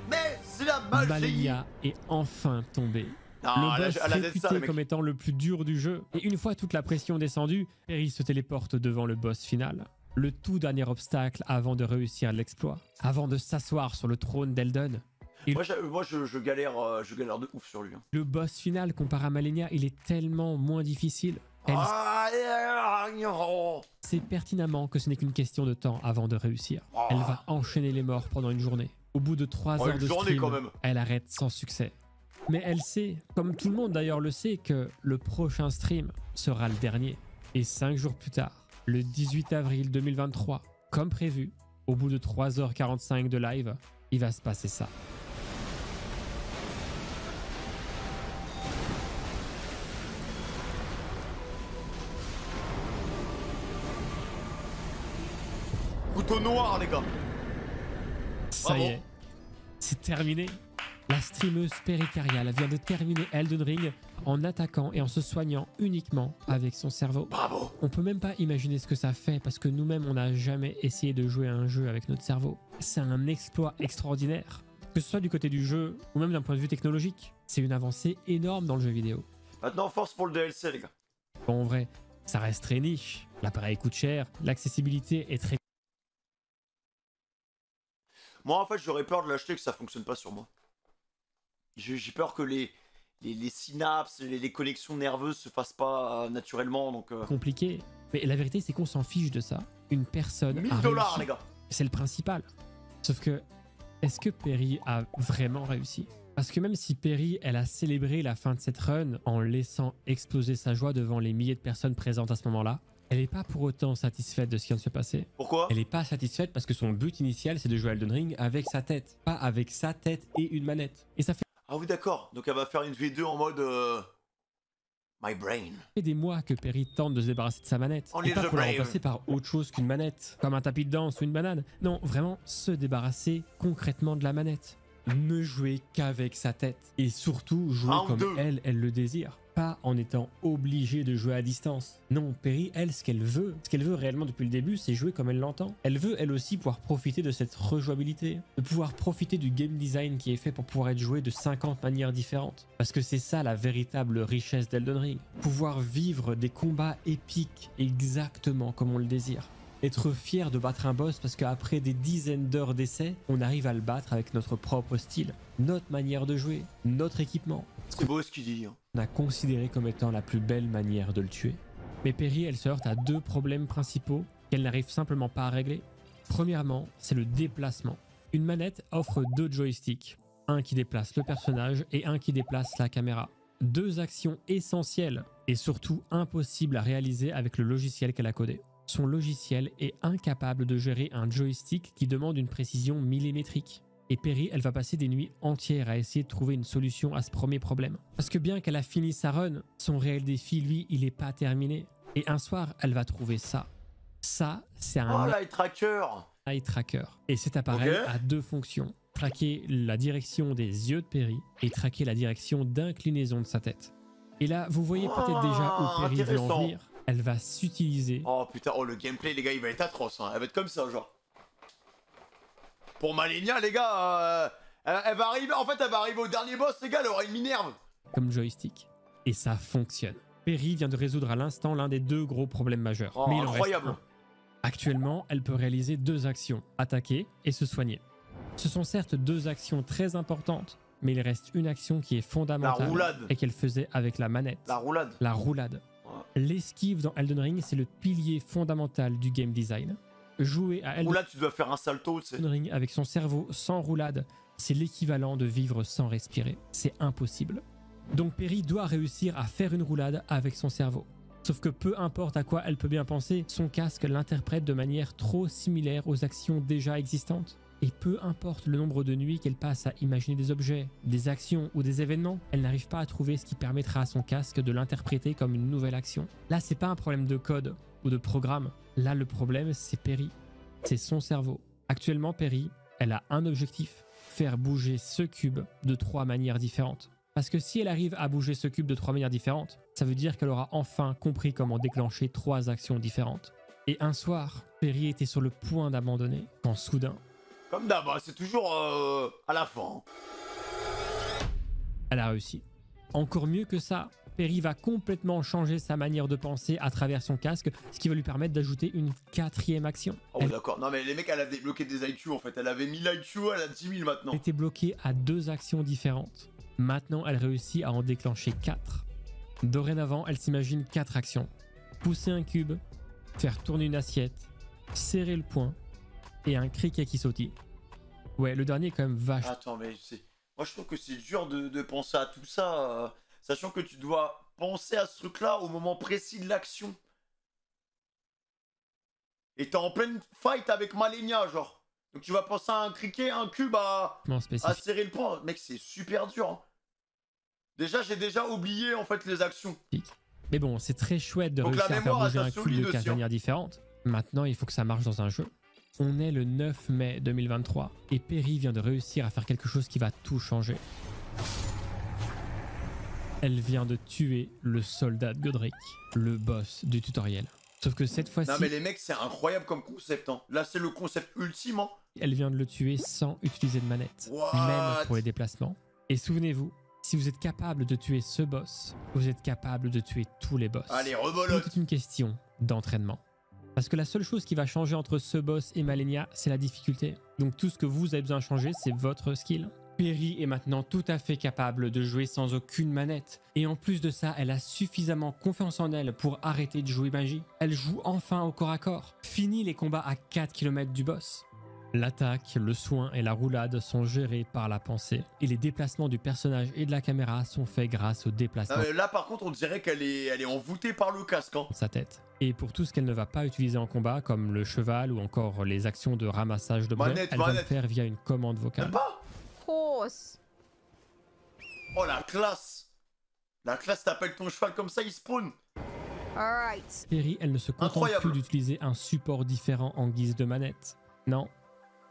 Merci la magie. Malenia est enfin tombée. Ah, Le boss elle a des réputé ça, mec. comme étant le plus dur du jeu. Et une fois toute la pression descendue, Perry se téléporte devant le boss final. Le tout dernier obstacle avant de réussir l'exploit. Avant de s'asseoir sur le trône d'Elden. Moi, je galère de ouf sur lui. Hein. Le boss final comparé à Malenia, il est tellement moins difficile. Elle sait pertinemment que ce n'est qu'une question de temps avant de réussir. Elle va enchaîner les morts pendant une journée. Au bout de 3 heures de stream, quand même. elle arrête sans succès. Mais elle sait, comme tout le monde d'ailleurs le sait, que le prochain stream sera le dernier. Et 5 jours plus tard, le 18 avril 2023, comme prévu, au bout de 3h45 de live, il va se passer ça. Couteau noir, les gars. Ça y est, c'est terminé. La streameuse Pericarial vient de terminer Elden Ring en attaquant et en se soignant uniquement avec son cerveau. Bravo. On peut même pas imaginer ce que ça fait parce que nous-mêmes on n'a jamais essayé de jouer à un jeu avec notre cerveau. C'est un exploit extraordinaire. Que ce soit du côté du jeu ou même d'un point de vue technologique, c'est une avancée énorme dans le jeu vidéo. Maintenant, force pour le DLC, les gars. Bon, en vrai, ça reste très niche. L'appareil coûte cher, l'accessibilité est très... Moi, en fait, j'aurais peur de l'acheter que ça fonctionne pas sur moi. J'ai peur que les synapses, les connexions nerveuses se fassent pas naturellement, donc... compliqué. Mais la vérité, c'est qu'on s'en fiche de ça. Une personne 1000 a $, réussi. les gars. C'est le principal. Sauf que, est-ce que Perry a vraiment réussi? Parce que même si Perry, elle a célébré la fin de cette run en laissant exploser sa joie devant les milliers de personnes présentes à ce moment-là, elle n'est pas pour autant satisfaite de ce qui vient de se passer. Pourquoi? Elle n'est pas satisfaite parce que son but initial, c'est de jouer à Elden Ring avec sa tête. Pas avec sa tête et une manette. Et ça fait Ah oui, d'accord. Donc elle va faire une V2 en mode... My brain. des mois que Perry tente de se débarrasser de sa manette. On Et est pas the pour la brave. remplacer par autre chose qu'une manette, comme un tapis de danse ou une banane. Non, vraiment se débarrasser concrètement de la manette. Ne jouer qu'avec sa tête. Et surtout jouer Un ou comme deux. elle le désire. Pas en étant obligé de jouer à distance. Non, Perry, elle, ce qu'elle veut réellement depuis le début, c'est jouer comme elle l'entend. Elle veut, elle aussi, pouvoir profiter de cette rejouabilité. De pouvoir profiter du game design qui est fait pour pouvoir être joué de 50 manières différentes. Parce que c'est ça la véritable richesse d'Elden Ring. Pouvoir vivre des combats épiques exactement comme on le désire. Être fier de battre un boss parce qu'après des dizaines d'heures d'essai, on arrive à le battre avec notre propre style, notre manière de jouer, notre équipement. C'est beau ce qu'il dit. Hein. On a considéré comme étant la plus belle manière de le tuer. Mais Perry, elle se heurte à 2 problèmes principaux qu'elle n'arrive simplement pas à régler. Premièrement, c'est le déplacement. Une manette offre 2 joysticks, un qui déplace le personnage et un qui déplace la caméra. 2 actions essentielles et surtout impossibles à réaliser avec le logiciel qu'elle a codé. Son logiciel est incapable de gérer un joystick qui demande une précision millimétrique. Et Perry, elle va passer des nuits entières à essayer de trouver une solution à ce premier problème. Parce que bien qu'elle a fini sa run, son réel défi, lui, il n'est pas terminé. Et un soir, elle va trouver ça. Ça, c'est Oh, un l'eye tracker. eye tracker. Et cet appareil Ok. a 2 fonctions. Traquer la direction des yeux de Perry et traquer la direction d'inclinaison de sa tête. Et là, vous voyez peut-être déjà où Perry veut en intéressant. venir. Elle va s'utiliser Oh putain, oh le gameplay, les gars, il va être atroce. Hein. Elle va être comme ça, genre. Pour Malenia, les gars, elle va arriver. En fait, elle va arriver au dernier boss, les gars. Elle aura une Minerve. comme joystick. Et ça fonctionne. Perry vient de résoudre à l'instant l'un des deux gros problèmes majeurs. Oh, mais il en reste incroyable. un. Actuellement, elle peut réaliser 2 actions, attaquer et se soigner. Ce sont certes 2 actions très importantes, mais il reste une action qui est La fondamentale roulade. et qu'elle faisait avec la manette. La roulade. La roulade. L'esquive dans Elden Ring, c'est le pilier fondamental du game design. Jouer à Elden Roulade, tu dois faire un salto, tu sais. Ring avec son cerveau sans roulade, c'est l'équivalent de vivre sans respirer. C'est impossible. Donc Perry doit réussir à faire une roulade avec son cerveau. Sauf que peu importe à quoi elle peut bien penser, son casque l'interprète de manière trop similaire aux actions déjà existantes. Et peu importe le nombre de nuits qu'elle passe à imaginer des objets, des actions ou des événements, elle n'arrive pas à trouver ce qui permettra à son casque de l'interpréter comme une nouvelle action. Là, c'est pas un problème de code ou de programme. Là, le problème, c'est Perry. C'est son cerveau. Actuellement, Perry, elle a un objectif, faire bouger ce cube de 3 manières différentes. Parce que si elle arrive à bouger ce cube de 3 manières différentes, ça veut dire qu'elle aura enfin compris comment déclencher 3 actions différentes. Et un soir, Perry était sur le point d'abandonner, quand soudain, Comme d'hab, hein, c'est toujours à la fin. elle a réussi. Encore mieux que ça, Perry va complètement changer sa manière de penser à travers son casque, ce qui va lui permettre d'ajouter une 4e action. Oh, Elle d'accord. Non, mais les mecs, elle a débloqué des IQ en fait. Elle avait 1000 IQ, elle a 10 000 maintenant. était bloquée à 2 actions différentes. Maintenant, elle réussit à en déclencher 4. Dorénavant, elle s'imagine 4 actions. Pousser un cube, faire tourner une assiette, serrer le poing et un criquet qui sautille. Ouais, le dernier est quand même vache. Attends, mais moi je trouve que c'est dur de penser à tout ça, sachant que tu dois penser à ce truc-là au moment précis de l'action. Et t'es en pleine fight avec Malenia, genre. Donc tu vas penser à un criquet, un cube, à Spécifique. serrer le poing. Mec, c'est super dur. Hein. Déjà, j'ai déjà oublié en fait les actions. Mais bon, c'est très chouette de Donc la réussir à faire mémoire, bouger elle un t'a cube de solide 4 aussi, hein. manières différentes. Maintenant, il faut que ça marche dans un jeu. On est le 9 mai 2023 et Perry vient de réussir à faire quelque chose qui va tout changer. Elle vient de tuer le soldat de Godric, le boss du tutoriel. Sauf que cette fois-ci, Non mais les mecs, c'est incroyable comme concept. Hein. Là, c'est le concept ultime. Hein. elle vient de le tuer sans utiliser de manette, What? même pour les déplacements. Et souvenez-vous, si vous êtes capable de tuer ce boss, vous êtes capable de tuer tous les boss. Allez, Tout rebolote. est une question d'entraînement. Parce que la seule chose qui va changer entre ce boss et Malenia, c'est la difficulté. Donc tout ce que vous avez besoin de changer, c'est votre skill. Perry est maintenant tout à fait capable de jouer sans aucune manette. Et en plus de ça, elle a suffisamment confiance en elle pour arrêter de jouer magie. Elle joue enfin au corps à corps. Fini les combats à 4 km du boss. L'attaque, le soin et la roulade sont gérés par la pensée. Et les déplacements du personnage et de la caméra sont faits grâce au déplacement Là, par contre, on dirait qu'elle est envoûtée par le casque. Hein. de sa tête. Et pour tout ce qu'elle ne va pas utiliser en combat, comme le cheval ou encore les actions de ramassage d'objets, Manette, elle va le manette. faire via une commande Même vocale. pas. Horse. Oh, la classe. La classe, t'appelles ton cheval comme ça, il spawn. Alright. Perry, elle ne se contente Incroyable. plus d'utiliser un support différent en guise de manette. Non,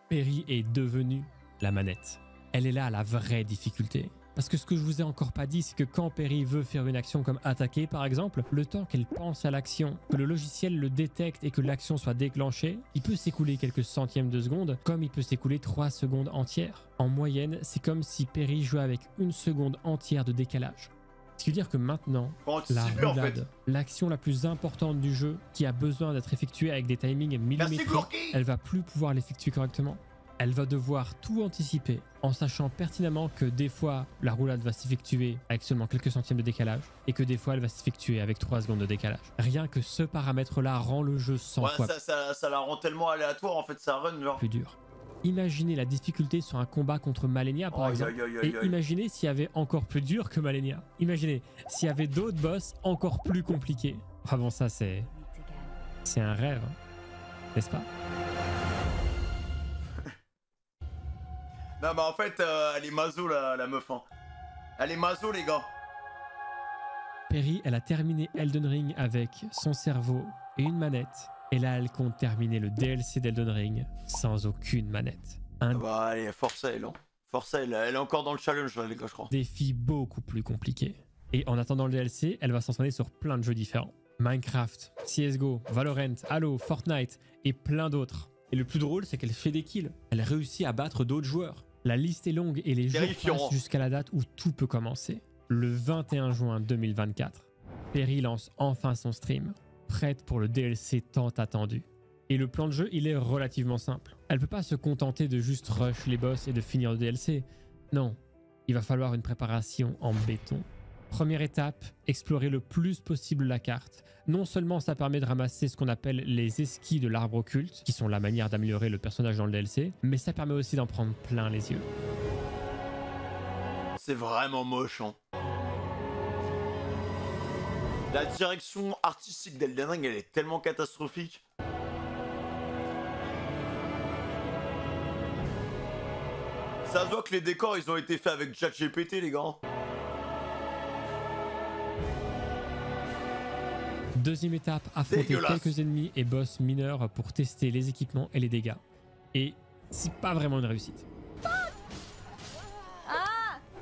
Perry est devenue la manette. Elle est là la vraie difficulté. Parce que ce que je vous ai encore pas dit, c'est que quand Perry veut faire une action comme attaquer par exemple, le temps qu'elle pense à l'action, que le logiciel le détecte et que l'action soit déclenchée, il peut s'écouler quelques centièmes de seconde, comme il peut s'écouler 3 secondes entières. En moyenne, c'est comme si Perry jouait avec 1 seconde entière de décalage. Ce qui veut dire que maintenant, Faut la anticiper en fait. roulade, l'action la plus importante du jeu, qui a besoin d'être effectuée avec des timings Merci millimétriques, Glorky. elle va plus pouvoir l'effectuer correctement. Elle va devoir tout anticiper en sachant pertinemment que des fois la roulade va s'effectuer avec seulement quelques centièmes de décalage et que des fois elle va s'effectuer avec 3 secondes de décalage. Rien que ce paramètre-là rend le jeu 100 Ouais, fois ça la rend tellement aléatoire en fait, ça run genre. plus dur. Imaginez la difficulté sur un combat contre Malenia par Aïe, exemple. aïe, aïe, aïe, Et aïe. imaginez s'il y avait encore plus dur que Malenia. Imaginez s'il y avait d'autres boss encore plus compliqués. Enfin bon, ça c'est un rêve, hein, n'est-ce pas? Non, bah en fait, elle est mazo la meuf. Hein. Elle est mazo, les gars. Perry, elle a terminé Elden Ring avec son cerveau et une manette. Et là, elle compte terminer le DLC d'Elden Ring sans aucune manette. Un Bah, allez, force à elle. Hein. Force à elle. Elle est encore dans le challenge, là, les gars, je crois. défi beaucoup plus compliqué. Et en attendant le DLC, elle va s'entraîner sur plein de jeux différents. Minecraft, CSGO, Valorant, Halo, Fortnite et plein d'autres. Et le plus drôle, c'est qu'elle fait des kills. Elle réussit à battre d'autres joueurs. La liste est longue et les jours Terrifiant. passent jusqu'à la date où tout peut commencer. Le 21 juin 2024, Perry lance enfin son stream, prête pour le DLC tant attendu. Et le plan de jeu, il est relativement simple. Elle peut pas se contenter de juste rush les boss et de finir le DLC. Non, il va falloir une préparation en béton. Première étape, explorer le plus possible la carte. Non seulement ça permet de ramasser ce qu'on appelle les esquis de l'arbre occulte, qui sont la manière d'améliorer le personnage dans le DLC, mais ça permet aussi d'en prendre plein les yeux. C'est vraiment moche, hein. La direction artistique d'Elden Ring, elle est tellement catastrophique. Ça se voit que les décors, ils ont été faits avec ChatGPT, les gars. Deuxième étape, affronter Dégueulasse. quelques ennemis et boss mineurs pour tester les équipements et les dégâts. Et c'est pas vraiment une réussite.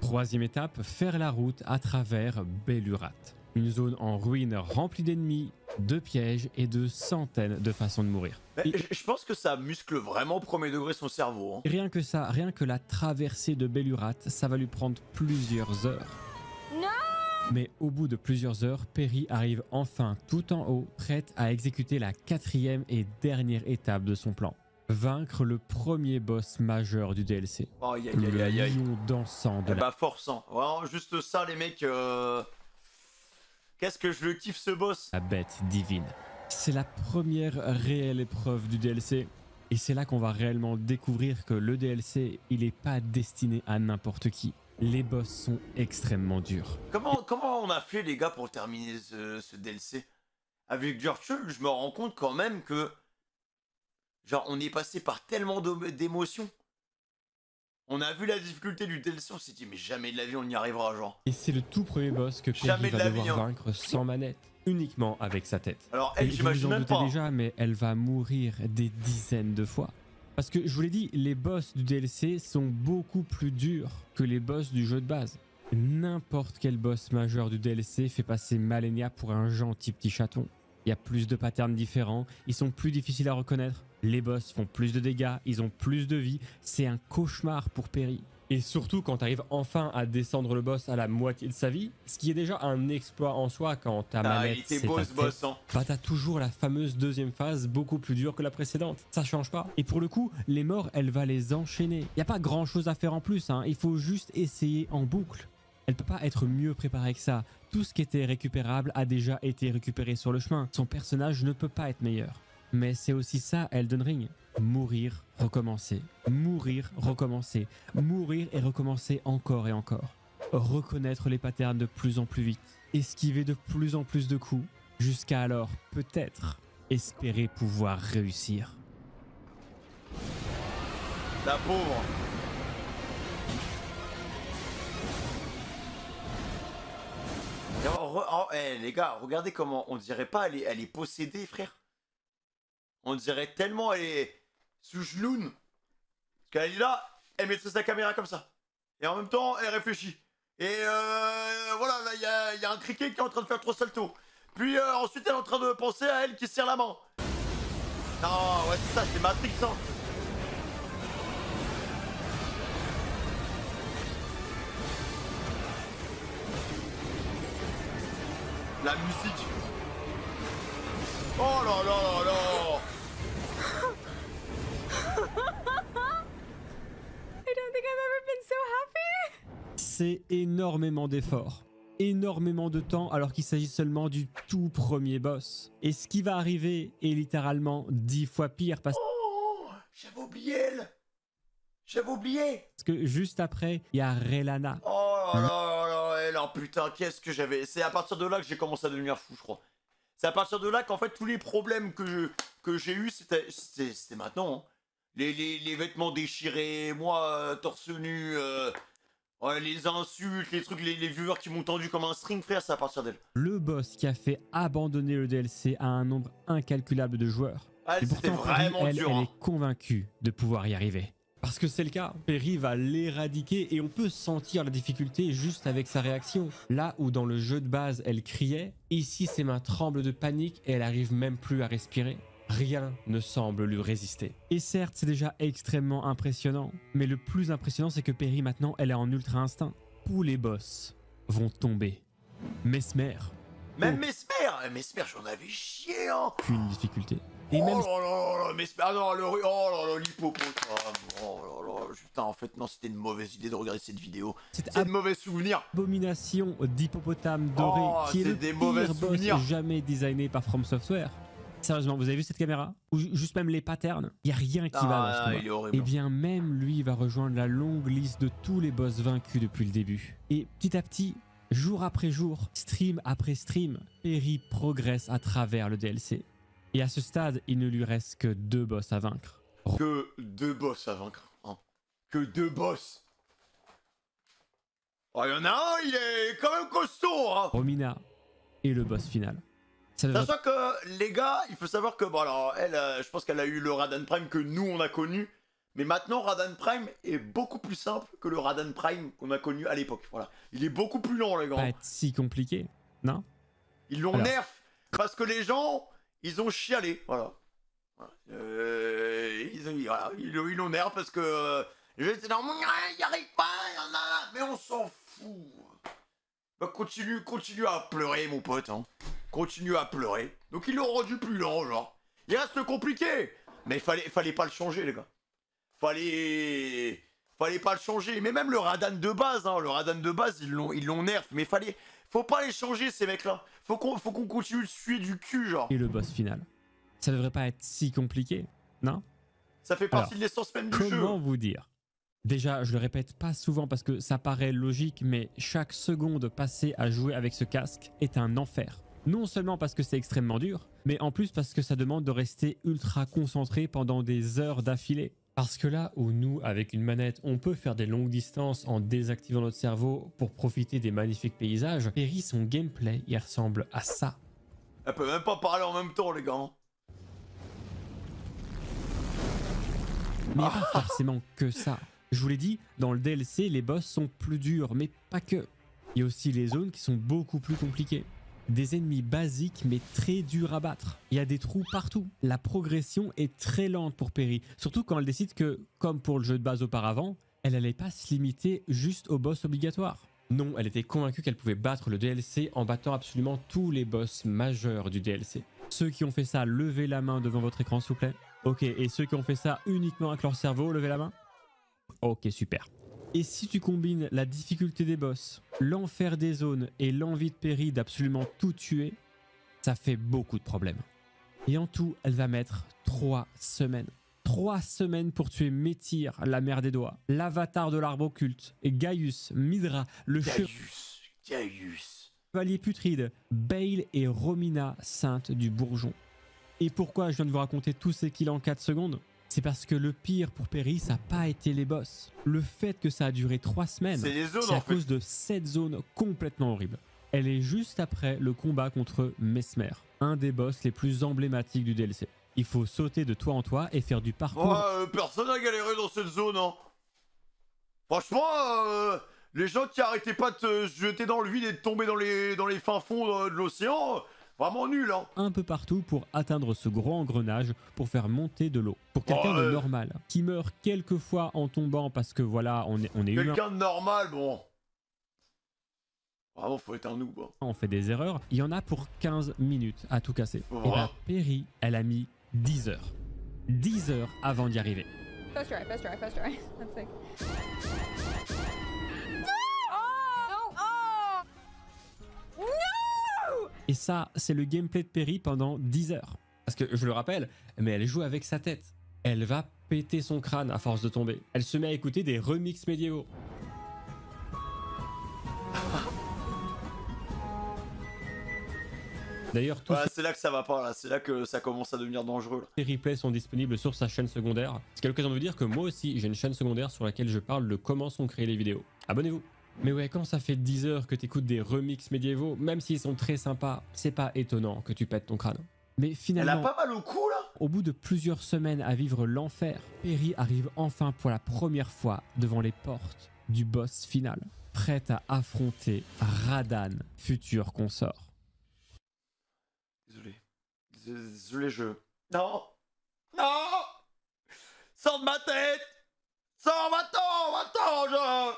Troisième étape, faire la route à travers Bellurat. Une zone en ruine remplie d'ennemis, de pièges et de centaines de façons de mourir. Mais je pense que ça muscle vraiment au premier degré son cerveau, hein. Rien que ça, rien que la traversée de Bellurat, ça va lui prendre plusieurs heures. Mais au bout de plusieurs heures, Perry arrive enfin tout en haut, prête à exécuter la quatrième et dernière étape de son plan. Vaincre le premier boss majeur du DLC. Aïe aïe Le aïe aïe. lion dansant de la... Bah forçant. Vraiment, juste ça, les mecs. Qu'est-ce que je le kiffe, ce boss. la bête divine. C'est la première réelle épreuve du DLC. Et c'est là qu'on va réellement découvrir que le DLC, il n'est pas destiné à n'importe qui. Les boss sont extrêmement durs. Comment on a fait, les gars, pour terminer ce DLC? Avec du recul, je me rends compte quand même que... Genre, on est passé par tellement d'émotions. On a vu la difficulté du DLC, on s'est dit, mais jamais de la vie on y arrivera, genre. Et c'est le tout premier boss que Perry Jamais de va la devoir vie, hein. vaincre sans manette, uniquement avec sa tête. Alors, Et elle, vous j'imagine vous en même doutez pas. déjà, mais elle va mourir des dizaines de fois. Parce que je vous l'ai dit, les boss du DLC sont beaucoup plus durs que les boss du jeu de base. N'importe quel boss majeur du DLC fait passer Malenia pour un gentil petit chaton. Il y a plus de patterns différents, ils sont plus difficiles à reconnaître. Les boss font plus de dégâts, ils ont plus de vie. C'est un cauchemar pour Perry. Et surtout quand tu arrives enfin à descendre le boss à la moitié de sa vie, ce qui est déjà un exploit en soi quand ta Ah, manette il était c'est beau ta ce tête. boss, hein. Bah t'as toujours la fameuse deuxième phase beaucoup plus dure que la précédente. Ça change pas. Et pour le coup, les morts, elle va les enchaîner. Y a pas grand chose à faire en plus, hein. Il faut juste essayer en boucle. Elle peut pas être mieux préparée que ça. Tout ce qui était récupérable a déjà été récupéré sur le chemin. Son personnage ne peut pas être meilleur. Mais c'est aussi ça Elden Ring. Mourir, recommencer. Mourir, recommencer. Mourir et recommencer encore et encore. Reconnaître les patterns de plus en plus vite. Esquiver de plus en plus de coups. Jusqu'à alors, peut-être, espérer pouvoir réussir. La pauvre. Et les gars, regardez comment on dirait pas, elle est possédée, frère. On dirait tellement elle est sous genoune. Parce qu'elle est là, elle maîtrise sa caméra comme ça. Et en même temps, elle réfléchit. Et voilà, là, il y a un criquet qui est en train de faire 3 saltos. Puis ensuite, elle est en train de penser à elle qui se serre la main. Non, ouais, c'est ça, c'est Matrix, hein. La musique. Oh là là là là. I don't think I've ever been so happy. C'est énormément d'efforts, énormément de temps alors qu'il s'agit seulement du tout premier boss. Et ce qui va arriver est littéralement 10 fois pire parce Oh, j'avais oublié elle. J'avais oublié. que juste après, il y a Relana. Oh là là là, elle, oh putain, qu'est-ce que j'avais. C'est à partir de là que j'ai commencé à devenir fou, je crois. C'est à partir de là qu'en fait, tous les problèmes que j'ai eu, c'était maintenant. Hein. Les vêtements déchirés, moi, torse nu, les insultes, les trucs, les viewers qui m'ont tendu comme un string, frère, c'est à partir d'elle. Le boss qui a fait abandonner le DLC à un nombre incalculable de joueurs. Ah, Et c'était pourtant, vraiment elle, dur. elle Hein. est convaincue de pouvoir y arriver. Parce que c'est le cas, Perry va l'éradiquer et on peut sentir la difficulté juste avec sa réaction. Là où dans le jeu de base elle criait, ici ses mains tremblent de panique et elle arrive même plus à respirer. Rien ne semble lui résister. Et certes, c'est déjà extrêmement impressionnant, mais le plus impressionnant c'est que Perry maintenant elle est en ultra instinct. Tous les boss vont tomber. Mesmer, Même Mesmer, j'en avais chié, hein. aucune difficulté. Et Oh même là là là, Mesmer, ah non, oh là là, l'hippopotame. Oh là là, putain, en fait, non, c'était une mauvaise idée de regarder cette vidéo. cette C'est de mauvais souvenirs. abomination d'hippopotame doré Oh, qui est c'est le des pire mauvais boss souvenirs. jamais designé par From Software. Sérieusement, vous avez vu cette caméra? Ou juste même les patterns? Il n'y a rien qui va dans ce combat. Il est horrible. Eh bien, même lui va rejoindre la longue liste de tous les boss vaincus depuis le début. Et petit à petit, jour après jour, stream après stream, Perry progresse à travers le DLC. Et à ce stade, il ne lui reste que 2 boss à vaincre. Que 2 boss à vaincre. Hein. Que 2 boss. Oh, il y en a un, il est quand même costaud, hein. Romina et le boss final. Ça devrait- Sachant que, les gars, il faut savoir que, bon, alors, elle, je pense qu'elle a eu le Radan Prime que nous, on a connu. Mais maintenant, Radan Prime est beaucoup plus simple que le Radan Prime qu'on a connu à l'époque. Voilà. Il est beaucoup plus lent, les gars. pas être si compliqué, non? Ils l'ont Alors. nerf parce que les gens, ils ont chialé. Voilà. Voilà. Ils l'ont nerf parce que les gens étaient là, il n'y arrive pas, il y en a, mais on s'en fout. Bah, continue à pleurer, mon pote. Hein. Continue à pleurer. Donc ils l'ont rendu plus lent, genre. Il reste compliqué. Mais fallait pas le changer, les gars. Fallait pas le changer. Mais même le Radan de base, hein, le Radan de base, ils l'ont nerf. Mais faut pas les changer, ces mecs-là. Faut qu'on continue de suer du cul, genre. Et le boss final. Ça devrait pas être si compliqué, non? Ça fait partie de l'essence même du jeu. Comment vous dire? Déjà, je le répète pas souvent parce que ça paraît logique, mais chaque seconde passée à jouer avec ce casque est un enfer. Non seulement parce que c'est extrêmement dur, mais en plus parce que ça demande de rester ultra concentré pendant des heures d'affilée. Parce que là où nous, avec une manette, on peut faire des longues distances en désactivant notre cerveau pour profiter des magnifiques paysages, Perry, son gameplay, il ressemble à ça. Elle peut même pas parler en même temps, les gars. Hein. Mais pas forcément que ça. Je vous l'ai dit, dans le DLC, les boss sont plus durs, mais pas que. Il y a aussi les zones qui sont beaucoup plus compliquées. Des ennemis basiques mais très durs à battre. Il y a des trous partout. La progression est très lente pour Perry, surtout quand elle décide que, comme pour le jeu de base auparavant, elle allait pas se limiter juste aux boss obligatoires. Non, elle était convaincue qu'elle pouvait battre le DLC en battant absolument tous les boss majeurs du DLC. Ceux qui ont fait ça, levez la main devant votre écran s'il vous plaît. Ok, et ceux qui ont fait ça uniquement avec leur cerveau, levez la main. Ok, super. Et si tu combines la difficulté des boss, l'enfer des zones et l'envie de Perry d'absolument tout tuer, ça fait beaucoup de problèmes. Et en tout, elle va mettre 3 semaines. 3 semaines pour tuer Métyr, la mère des doigts, l'avatar de l'arbre occulte, et Gaius, Mydra, le Gaius. chevalier putride, Bale et Romina, sainte du bourgeon. Et pourquoi je viens de vous raconter tous ces kills en 4 secondes? C'est parce que le pire pour Perry, ça n'a pas été les boss. Le fait que ça a duré 3 semaines, C'est les zones, c'est à en fait. cause de cette zone complètement horrible. Elle est juste après le combat contre Mesmer, un des boss les plus emblématiques du DLC. Il faut sauter de toit en toit et faire du parcours. Personne n'a galéré dans cette zone, hein. Franchement, les gens qui arrêtaient pas de se jeter dans le vide et de tomber dans les fins fonds de l'océan, vraiment nul, hein. Un peu partout pour atteindre ce gros engrenage pour faire monter de l'eau. Pour quelqu'un de normal, qui meurt quelques fois en tombant parce que voilà, on est humain, Quelqu'un de normal, bon. Vraiment, faut être un noob. Hein. on fait des erreurs, il y en a pour 15 minutes à tout casser. Faut Et voir. bah Perry, elle a mis 10 heures. 10 heures avant d'y arriver. First try, first try, first try. That's sick. Oh! No! No! Et ça, c'est le gameplay de Perry pendant 10 heures. Parce que, je le rappelle, mais elle joue avec sa tête. Elle va péter son crâne à force de tomber. Elle se met à écouter des remixes médiévaux. D'ailleurs, tous Ouais, c'est là que ça va pas, là. C'est là que ça commence à devenir dangereux, là. ces replays sont disponibles sur sa chaîne secondaire. Ce qui est l'occasion de vous dire que moi aussi, j'ai une chaîne secondaire sur laquelle je parle de comment sont créées les vidéos. Abonnez-vous. Mais ouais, quand ça fait 10 heures que t'écoutes des remixes médiévaux, même s'ils sont très sympas, c'est pas étonnant que tu pètes ton crâne. Mais Elle a finalement, pas mal au cou, là. au bout de plusieurs semaines à vivre l'enfer, Perry arrive enfin pour la première fois devant les portes du boss final, prête à affronter Radan, futur consort. Désolé, je... Non. Non. Sors de ma tête. Sors, va-t'en, je...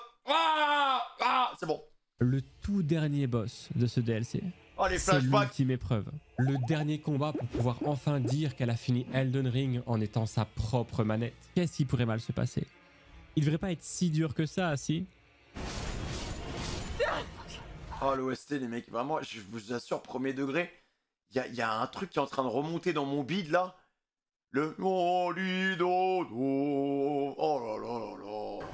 C'est bon. Le tout tout dernier boss de ce DLC. Oh, les C'est flashbacks. l'ultime épreuve. Le dernier combat pour pouvoir enfin dire qu'elle a fini Elden Ring en étant sa propre manette. Qu'est-ce qui pourrait mal se passer? Il devrait pas être si dur que ça, si? Oh, l'OST, les mecs, vraiment, je vous assure, premier degré, il y a un truc qui est en train de remonter dans mon bide, là. Le... Oh, là là là là.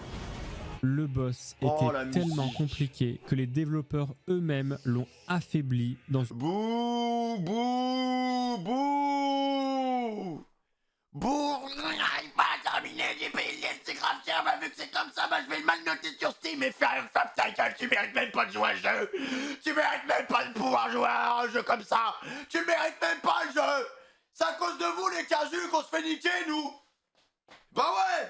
Le boss était Oh, la tellement musique. compliqué que les développeurs eux-mêmes l'ont affaibli dans Bouh, bouh, bouh. Bouh, j'arrive pas à terminer, j'ai payé le DLC grave cher, bah vu que c'est comme ça, bah je vais le mal noter sur Steam et faire ta gueule, tu mérites même pas de jouer à un jeu. Tu mérites même pas de pouvoir jouer à un jeu comme ça. Tu mérites même pas le jeu. C'est à cause de vous les casus qu'on se fait niquer, nous. Bah ouais.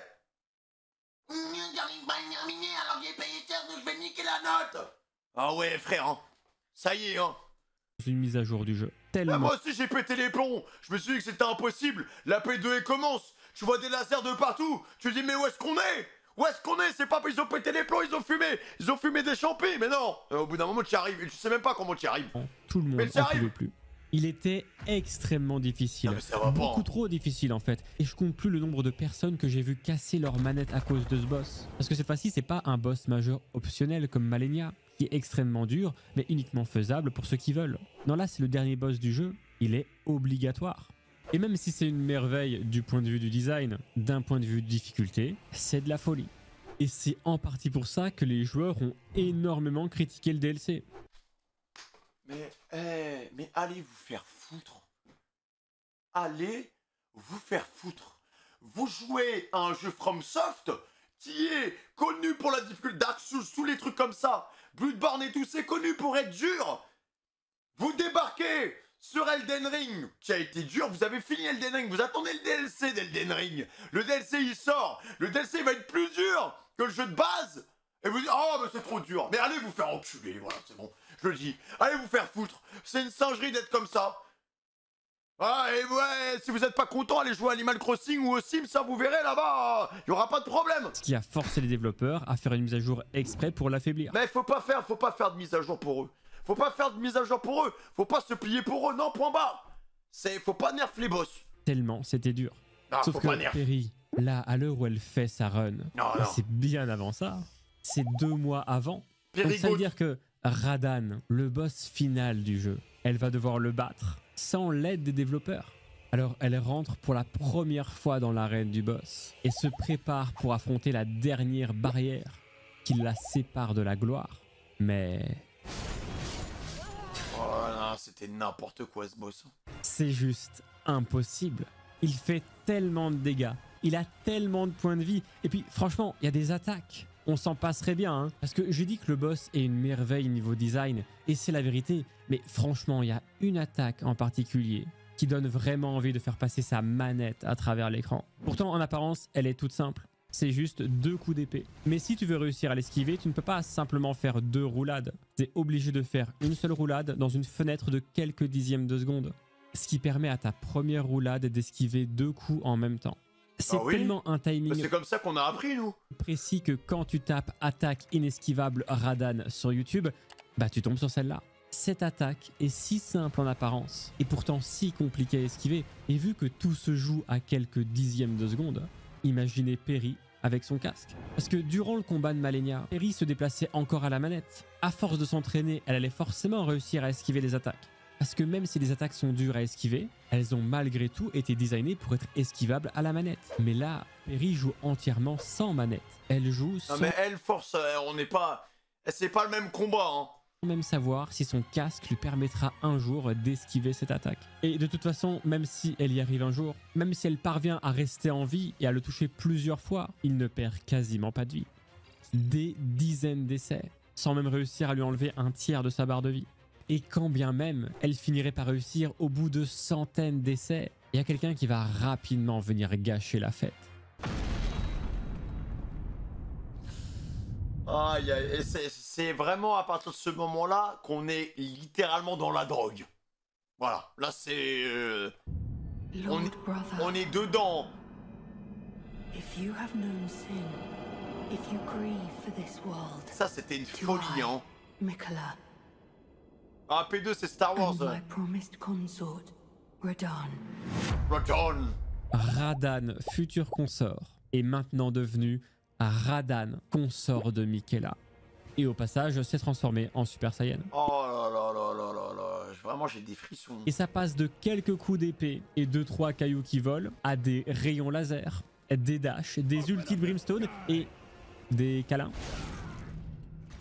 J'arrive pas à terminer alors que j'ai payé cher, donc je vais niquer la note. Ah ouais frère, hein. Ça y est, hein. une mise à jour du jeu. Ah, Tellement. moi aussi j'ai pété les plombs. Je me suis dit que c'était impossible. La P2 elle commence. Tu vois des lasers de partout. Tu te dis mais où est-ce qu'on est? Où est-ce qu'on est? C'est pas ils ont pété les plombs, ils ont fumé. Ils ont fumé des champis. Mais non. Au bout d'un moment tu y arrives. Et tu sais même pas comment tu y arrives. Tout le Mais monde ça en arrive. pouvait plus. Il était extrêmement difficile. Non, mais ça va pas, Beaucoup hein. trop difficile en fait. Et je compte plus le nombre de personnes que j'ai vu casser leur manette à cause de ce boss. Parce que cette fois-ci, c'est pas un boss majeur optionnel comme Malenia, qui est extrêmement dur, mais uniquement faisable pour ceux qui veulent. Non, là, c'est le dernier boss du jeu. Il est obligatoire. Et même si c'est une merveille du point de vue du design, d'un point de vue de difficulté, c'est de la folie. Et c'est en partie pour ça que les joueurs ont énormément critiqué le DLC. Mais allez vous faire foutre. Allez vous faire foutre. Vous jouez à un jeu FromSoft qui est connu pour la difficulté, Dark Souls, tous les trucs comme ça, Bloodborne et tout, c'est connu pour être dur. Vous débarquez sur Elden Ring, qui a été dur, vous avez fini Elden Ring, vous attendez le DLC d'Elden Ring. Le DLC il sort, le DLC va être plus dur que le jeu de base. Et vous dites, oh mais c'est trop dur, mais allez vous faire enculer, voilà c'est bon, je le dis. Allez vous faire foutre, c'est une singerie d'être comme ça. Ah et ouais, si vous êtes pas content, allez jouer à Animal Crossing ou au Sims, ça vous verrez là-bas, il y aura pas de problème. Ce qui a forcé les développeurs à faire une mise à jour exprès pour l'affaiblir. Mais faut pas faire de mise à jour pour eux. Faut pas faire de mise à jour pour eux. Faut pas se plier pour eux. Non, point barre. Faut pas nerf les boss. Tellement c'était dur. Non, Sauf faut que pas nerf. Perry, là, à l'heure où elle fait sa run, Non, bah, non. c'est bien avant ça. C'est 2 mois avant. Donc ça veut Périgot. dire que Radan, le boss final du jeu, elle va devoir le battre sans l'aide des développeurs. Alors elle rentre pour la première fois dans l'arène du boss et se prépare pour affronter la dernière barrière qui la sépare de la gloire. Mais Oh non, c'était n'importe quoi ce boss. c'est juste impossible. Il fait tellement de dégâts, il a tellement de points de vie, et puis franchement, il y a des attaques. On s'en passerait bien, hein, parce que je dis que le boss est une merveille niveau design, et c'est la vérité, mais franchement, il y a une attaque en particulier qui donne vraiment envie de faire passer sa manette à travers l'écran. Pourtant, en apparence, elle est toute simple. C'est juste 2 coups d'épée. Mais si tu veux réussir à l'esquiver, tu ne peux pas simplement faire 2 roulades. Tu es obligé de faire une seule roulade dans une fenêtre de quelques dixièmes de seconde. Ce qui permet à ta première roulade d'esquiver 2 coups en même temps. C'est Ah oui tellement un timing C'est comme ça qu'on a appris nous. précis que quand tu tapes attaque inesquivable Radan sur YouTube, bah tu tombes sur celle-là. Cette attaque est si simple en apparence et pourtant si compliquée à esquiver, et vu que tout se joue à quelques dixièmes de seconde, imaginez Perry avec son casque. Parce que durant le combat de Malenia, Perry se déplaçait encore à la manette. À force de s'entraîner, elle allait forcément réussir à esquiver les attaques. Parce que même si les attaques sont dures à esquiver, elles ont malgré tout été designées pour être esquivables à la manette. Mais là, Perry joue entièrement sans manette. Elle joue sans Non mais elle force, on n'est pas... C'est pas le même combat hein. même savoir si son casque lui permettra un jour d'esquiver cette attaque. Et de toute façon, même si elle y arrive un jour, même si elle parvient à rester en vie et à le toucher plusieurs fois, il ne perd quasiment pas de vie. Des dizaines d'essais, sans même réussir à lui enlever un tiers de sa barre de vie. Et quand bien même elle finirait par réussir au bout de centaines d'essais, il y a quelqu'un qui va rapidement venir gâcher la fête. Aïe, aïe, c'est vraiment à partir de ce moment-là qu'on est littéralement dans la drogue. Voilà, là c'est... Lord brother, on est dedans. if you have known sin, if you grieve for this world, Ça c'était une folie hein. Miquella, Ah, P2, c'est Star Wars. and my promised consort, Radahn. Radahn. Radahn, futur consort, est maintenant devenu Radahn, consort de Miquella. Et au passage, s'est transformé en Super Saiyan. Oh là là là là là là. Vraiment, j'ai des frissons. Et ça passe de quelques coups d'épée et 2-3 cailloux qui volent à des rayons laser, des dashs, des ultis de brimstone et des câlins.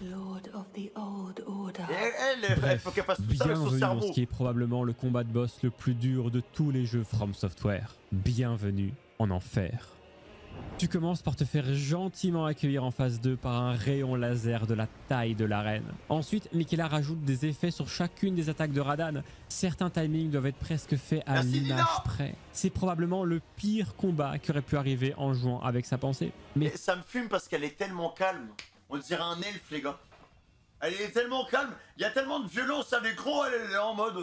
Lord of the Old Order. Et elle Bref, faut qu'elle fasse tout ça avec son bienvenue dans cerveau. ce qui est probablement le combat de boss le plus dur de tous les jeux From Software. Bienvenue en enfer. Tu commences par te faire gentiment accueillir en phase 2 par un rayon laser de la taille de l'arène. Ensuite, Miquella rajoute des effets sur chacune des attaques de Radahn. Certains timings doivent être presque faits à Merci, l'image Nina. près. C'est probablement le pire combat qui aurait pu arriver en jouant avec sa pensée. Mais Et ça me fume parce qu'elle est tellement calme. On dirait un elfe, les gars. Elle est tellement calme. Il y a tellement de violence à l'écran. Elle est en mode.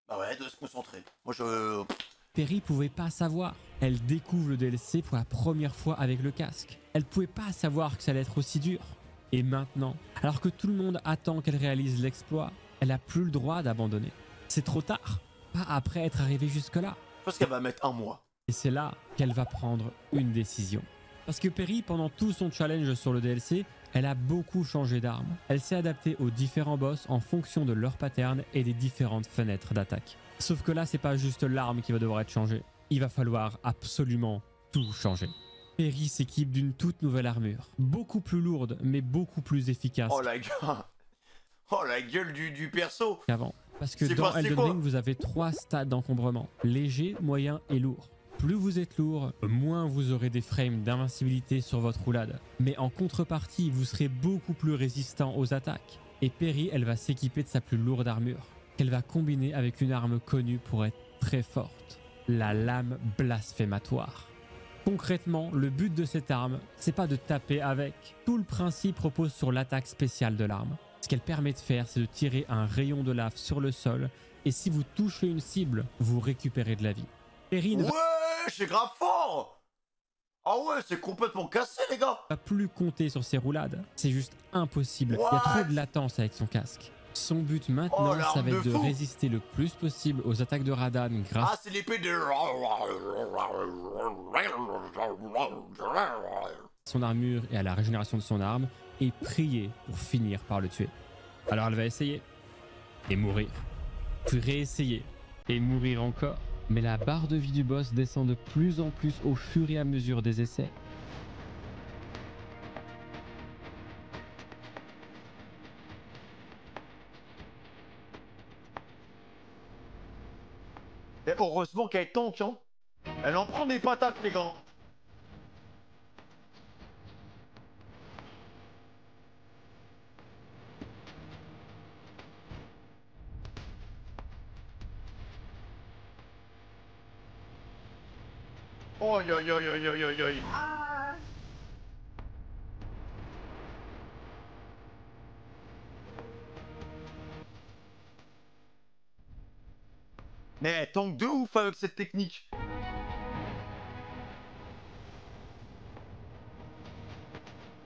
Bah ouais, de se concentrer. Moi, je. Perry pouvait pas savoir. Elle découvre le DLC pour la première fois avec le casque. Elle pouvait pas savoir que ça allait être aussi dur. Et maintenant, alors que tout le monde attend qu'elle réalise l'exploit, elle a plus le droit d'abandonner. C'est trop tard. Pas après être arrivée jusque-là. Je pense qu'elle va mettre un mois. Et c'est là qu'elle va prendre une décision. Parce que Perry, pendant tout son challenge sur le DLC, elle a beaucoup changé d'arme. Elle s'est adaptée aux différents boss en fonction de leur pattern et des différentes fenêtres d'attaque. Sauf que là, c'est pas juste l'arme qui va devoir être changée. Il va falloir absolument tout changer. Perry s'équipe d'une toute nouvelle armure. Beaucoup plus lourde, mais beaucoup plus efficace Oh la gueule. Oh la gueule du perso. qu'avant. Parce que C'est dans pas- c'est Elden quoi Ring, vous avez 3 stades d'encombrement. Léger, moyen et lourd. Plus vous êtes lourd, moins vous aurez des frames d'invincibilité sur votre roulade. Mais en contrepartie, vous serez beaucoup plus résistant aux attaques. Et Perry, elle va s'équiper de sa plus lourde armure, qu'elle va combiner avec une arme connue pour être très forte, la lame blasphématoire. Concrètement, le but de cette arme, c'est pas de taper avec. Tout le principe repose sur l'attaque spéciale de l'arme. Ce qu'elle permet de faire, c'est de tirer un rayon de lave sur le sol, et si vous touchez une cible, vous récupérez de la vie. Perry ne Ouais, c'est grave fort. Ah ouais, c'est complètement cassé, les gars. va plus compter sur ses roulades. C'est juste impossible. Il y a What? trop de latence avec son casque. Son but maintenant, Oh, l'arme ça va être de de fou. résister le plus possible aux attaques de Radahn grâce Ah, c'est l'épée de. à son armure et à la régénération de son arme, et prier pour finir par le tuer. Alors elle va essayer, et mourir. Puis réessayer, et mourir encore. Mais la barre de vie du boss descend de plus en plus au fur et à mesure des essais. Et heureusement qu'elle tank, hein. Elle en prend des patates, les gars. Oi, oi, oi, oi, oi, oi, oi. Mais elle tank de ouf avec cette technique.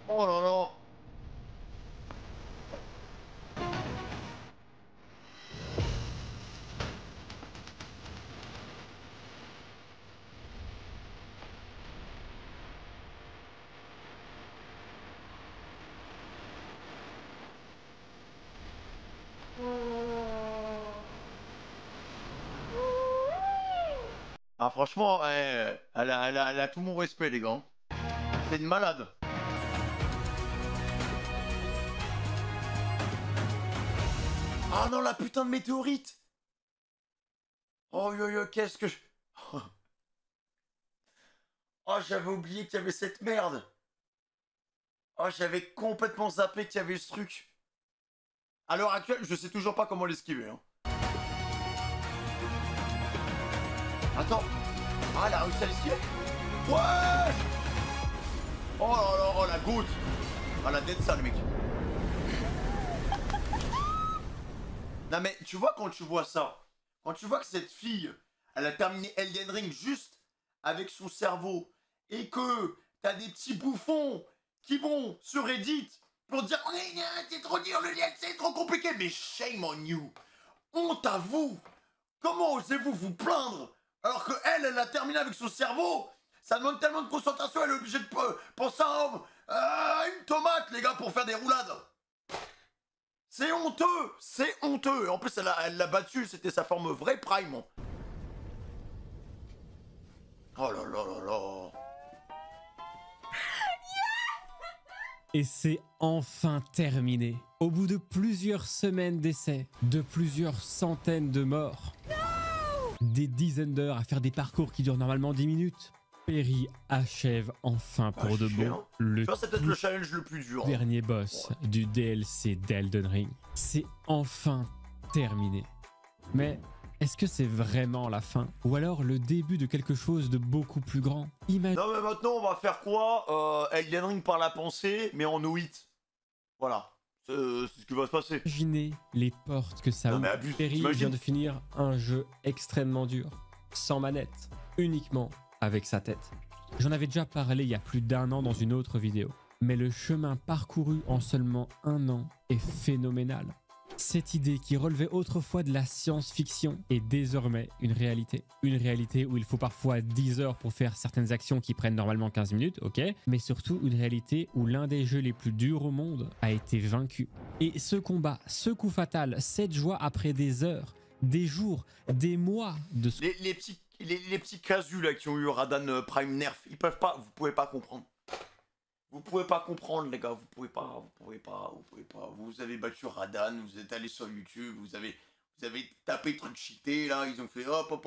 Oh là là. Ah franchement, elle a tout mon respect, les gars. C'est une malade. Ah non, la putain de météorite. Oh yo yo, qu'est-ce que je... Oh, j'avais oublié qu'il y avait cette merde. Oh, j'avais complètement zappé qu'il y avait ce truc. À l'heure actuelle, je sais toujours pas comment l'esquiver. Hein. Attends. Ah, elle a réussi à l'esquiver. Ouais. Oh là là, oh la goutte. Ah, la dead sale, mec. Non mais, tu vois quand tu vois ça, quand tu vois que cette fille, elle a terminé Elden Ring juste avec son cerveau, et que t'as des petits bouffons qui vont sur Reddit pour dire c'est trop dur, le DLC est trop compliqué. Mais shame on you. Honte à vous. Comment osez-vous vous plaindre alors que elle a terminé avec son cerveau? Ça demande tellement de concentration, elle est obligée de penser à une tomate, les gars, pour faire des roulades. C'est honteux, c'est honteux. En plus, elle l'a battu, c'était sa forme vraie prime. Oh là là là là. Et c'est enfin terminé. Au bout de plusieurs semaines d'essais, de plusieurs centaines de morts, des dizaines d'heures à faire des parcours qui durent normalement 10 minutes, Perry achève enfin pour de bon le c'est peut-être le challenge le plus dur. Dernier boss du DLC d'Elden Ring. C'est enfin terminé. Mais est-ce que c'est vraiment la fin? Ou alors le début de quelque chose de beaucoup plus grand? Non mais maintenant on va faire quoi? Elden Ring par la pensée, mais en O8. Voilà. C'est ce qui va se passer. Imaginez les portes que ça ouvre. Perry vient de finir un jeu extrêmement dur. Sans manette. Uniquement avec sa tête. J'en avais déjà parlé il y a plus d'1 an dans une autre vidéo. Mais le chemin parcouru en seulement 1 an est phénoménal. Cette idée qui relevait autrefois de la science-fiction est désormais une réalité. Une réalité où il faut parfois 10 heures pour faire certaines actions qui prennent normalement 15 minutes, ok, mais surtout une réalité où l'un des jeux les plus durs au monde a été vaincu. Et ce combat, ce coup fatal, cette joie après des heures, des jours, des mois de... Les petits casus là qui ont eu Radan Prime Nerf, ils peuvent pas, vous pouvez pas comprendre. Vous pouvez pas comprendre les gars, vous pouvez pas. Vous avez battu Radan, vous êtes allé sur YouTube, vous avez tapé truc cheaté là, ils ont fait hop,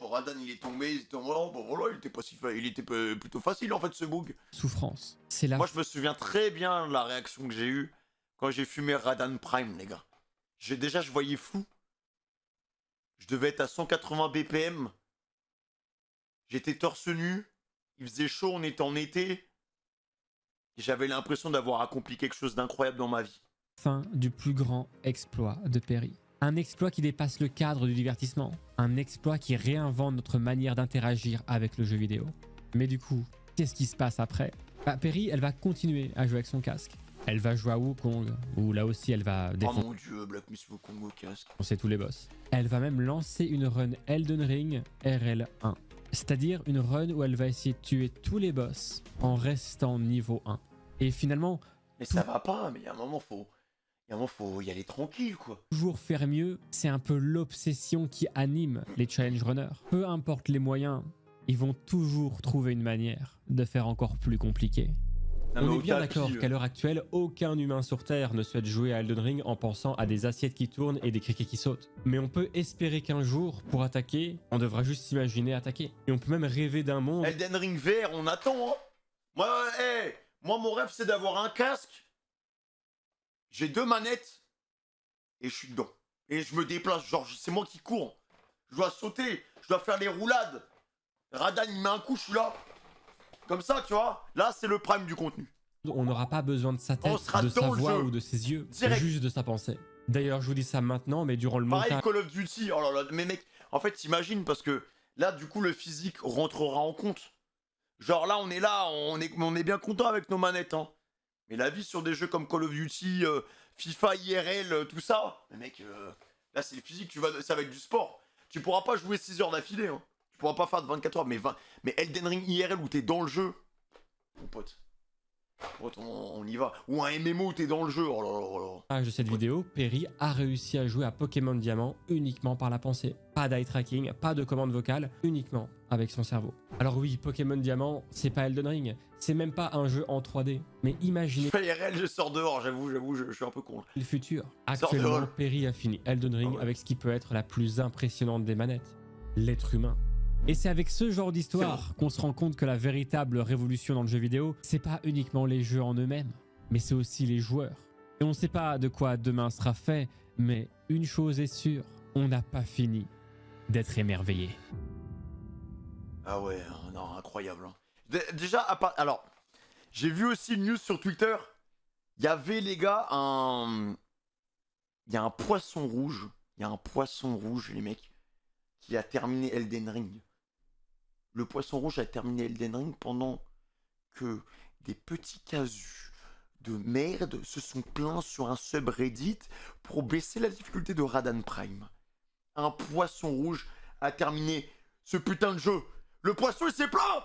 Radan il est tombé, oh, bon voilà, il était plutôt facile en fait ce bug. Souffrance. C'est la... Moi je me souviens très bien de la réaction que j'ai eue quand j'ai fumé Radan Prime les gars. Déjà je voyais flou. Je devais être à 180 BPM. J'étais torse nu, il faisait chaud, on était en été. J'avais l'impression d'avoir accompli quelque chose d'incroyable dans ma vie. Fin du plus grand exploit de Perry. Un exploit qui dépasse le cadre du divertissement. Un exploit qui réinvente notre manière d'interagir avec le jeu vidéo. Mais du coup, qu'est-ce qui se passe après? Perry, elle va continuer à jouer avec son casque. Elle va jouer à Wukong, où là aussi elle va défoncer... Oh mon dieu, Black Miss Wukong au casque. On sait tous les boss. Elle va même lancer une run Elden Ring RL1. C'est-à-dire une run où elle va essayer de tuer tous les boss en restant niveau 1. Et finalement... Mais ça va pas, mais il y a un moment, faut y aller tranquille, quoi. Toujours faire mieux, c'est un peu l'obsession qui anime les challenge runners. Peu importe les moyens, ils vont toujours trouver une manière de faire encore plus compliqué. On est bien d'accord qu'à l'heure actuelle, aucun humain sur Terre ne souhaite jouer à Elden Ring en pensant à des assiettes qui tournent et des criquets qui sautent. Mais on peut espérer qu'un jour, pour attaquer, on devra juste s'imaginer attaquer. Et on peut même rêver d'un monde... Elden Ring VR, on attend, hein. Moi, mon rêve, c'est d'avoir un casque. J'ai 2 manettes. Et je suis dedans. Et je me déplace, genre, c'est moi qui cours. Je dois sauter, je dois faire les roulades. Radan, il met un coup, je suis là. Comme ça, tu vois, là c'est le prime du contenu. On n'aura pas besoin de sa tête, de sa voix ou de ses yeux, juste de sa pensée. D'ailleurs, je vous dis ça maintenant, mais durant le montage... Pareil Call of Duty, oh là là, mais mec, en fait, t'imagines, parce que là, du coup, le physique rentrera en compte. Genre là, on est bien content avec nos manettes, hein. Mais la vie sur des jeux comme Call of Duty, FIFA, IRL, tout ça, mais mec, là c'est le physique, ça va être du sport. Tu pourras pas jouer 6 heures d'affilée, hein. Tu pourras pas faire de 24 heures, mais Elden Ring IRL où t'es dans le jeu, mon pote, on y va. Ou un MMO où t'es dans le jeu, oh là là là. De cette vidéo, Perry a réussi à jouer à Pokémon Diamant uniquement par la pensée. Pas d'eye tracking, pas de commande vocale, uniquement avec son cerveau. Alors oui, Pokémon Diamant, c'est pas Elden Ring, c'est même pas un jeu en 3D. Mais imaginez... IRL, je sors dehors, j'avoue, je suis un peu con. Le futur. Actuellement, Perry a fini Elden Ring avec ce qui peut être la plus impressionnante des manettes, l'être humain. Et c'est avec ce genre d'histoire qu'on se rend compte que la véritable révolution dans le jeu vidéo, c'est pas uniquement les jeux en eux-mêmes, mais c'est aussi les joueurs. Et on sait pas de quoi demain sera fait, mais une chose est sûre, on n'a pas fini d'être émerveillé. Ah ouais, non, incroyable. Déjà, alors, j'ai vu aussi une news sur Twitter, il y avait les gars il y a un poisson rouge, les mecs, qui a terminé Elden Ring. Le poisson rouge a terminé Elden Ring pendant que des petits casus de merde se sont plaints sur un subreddit pour baisser la difficulté de Radan Prime. Un poisson rouge a terminé ce putain de jeu. Le poisson il s'est plaint.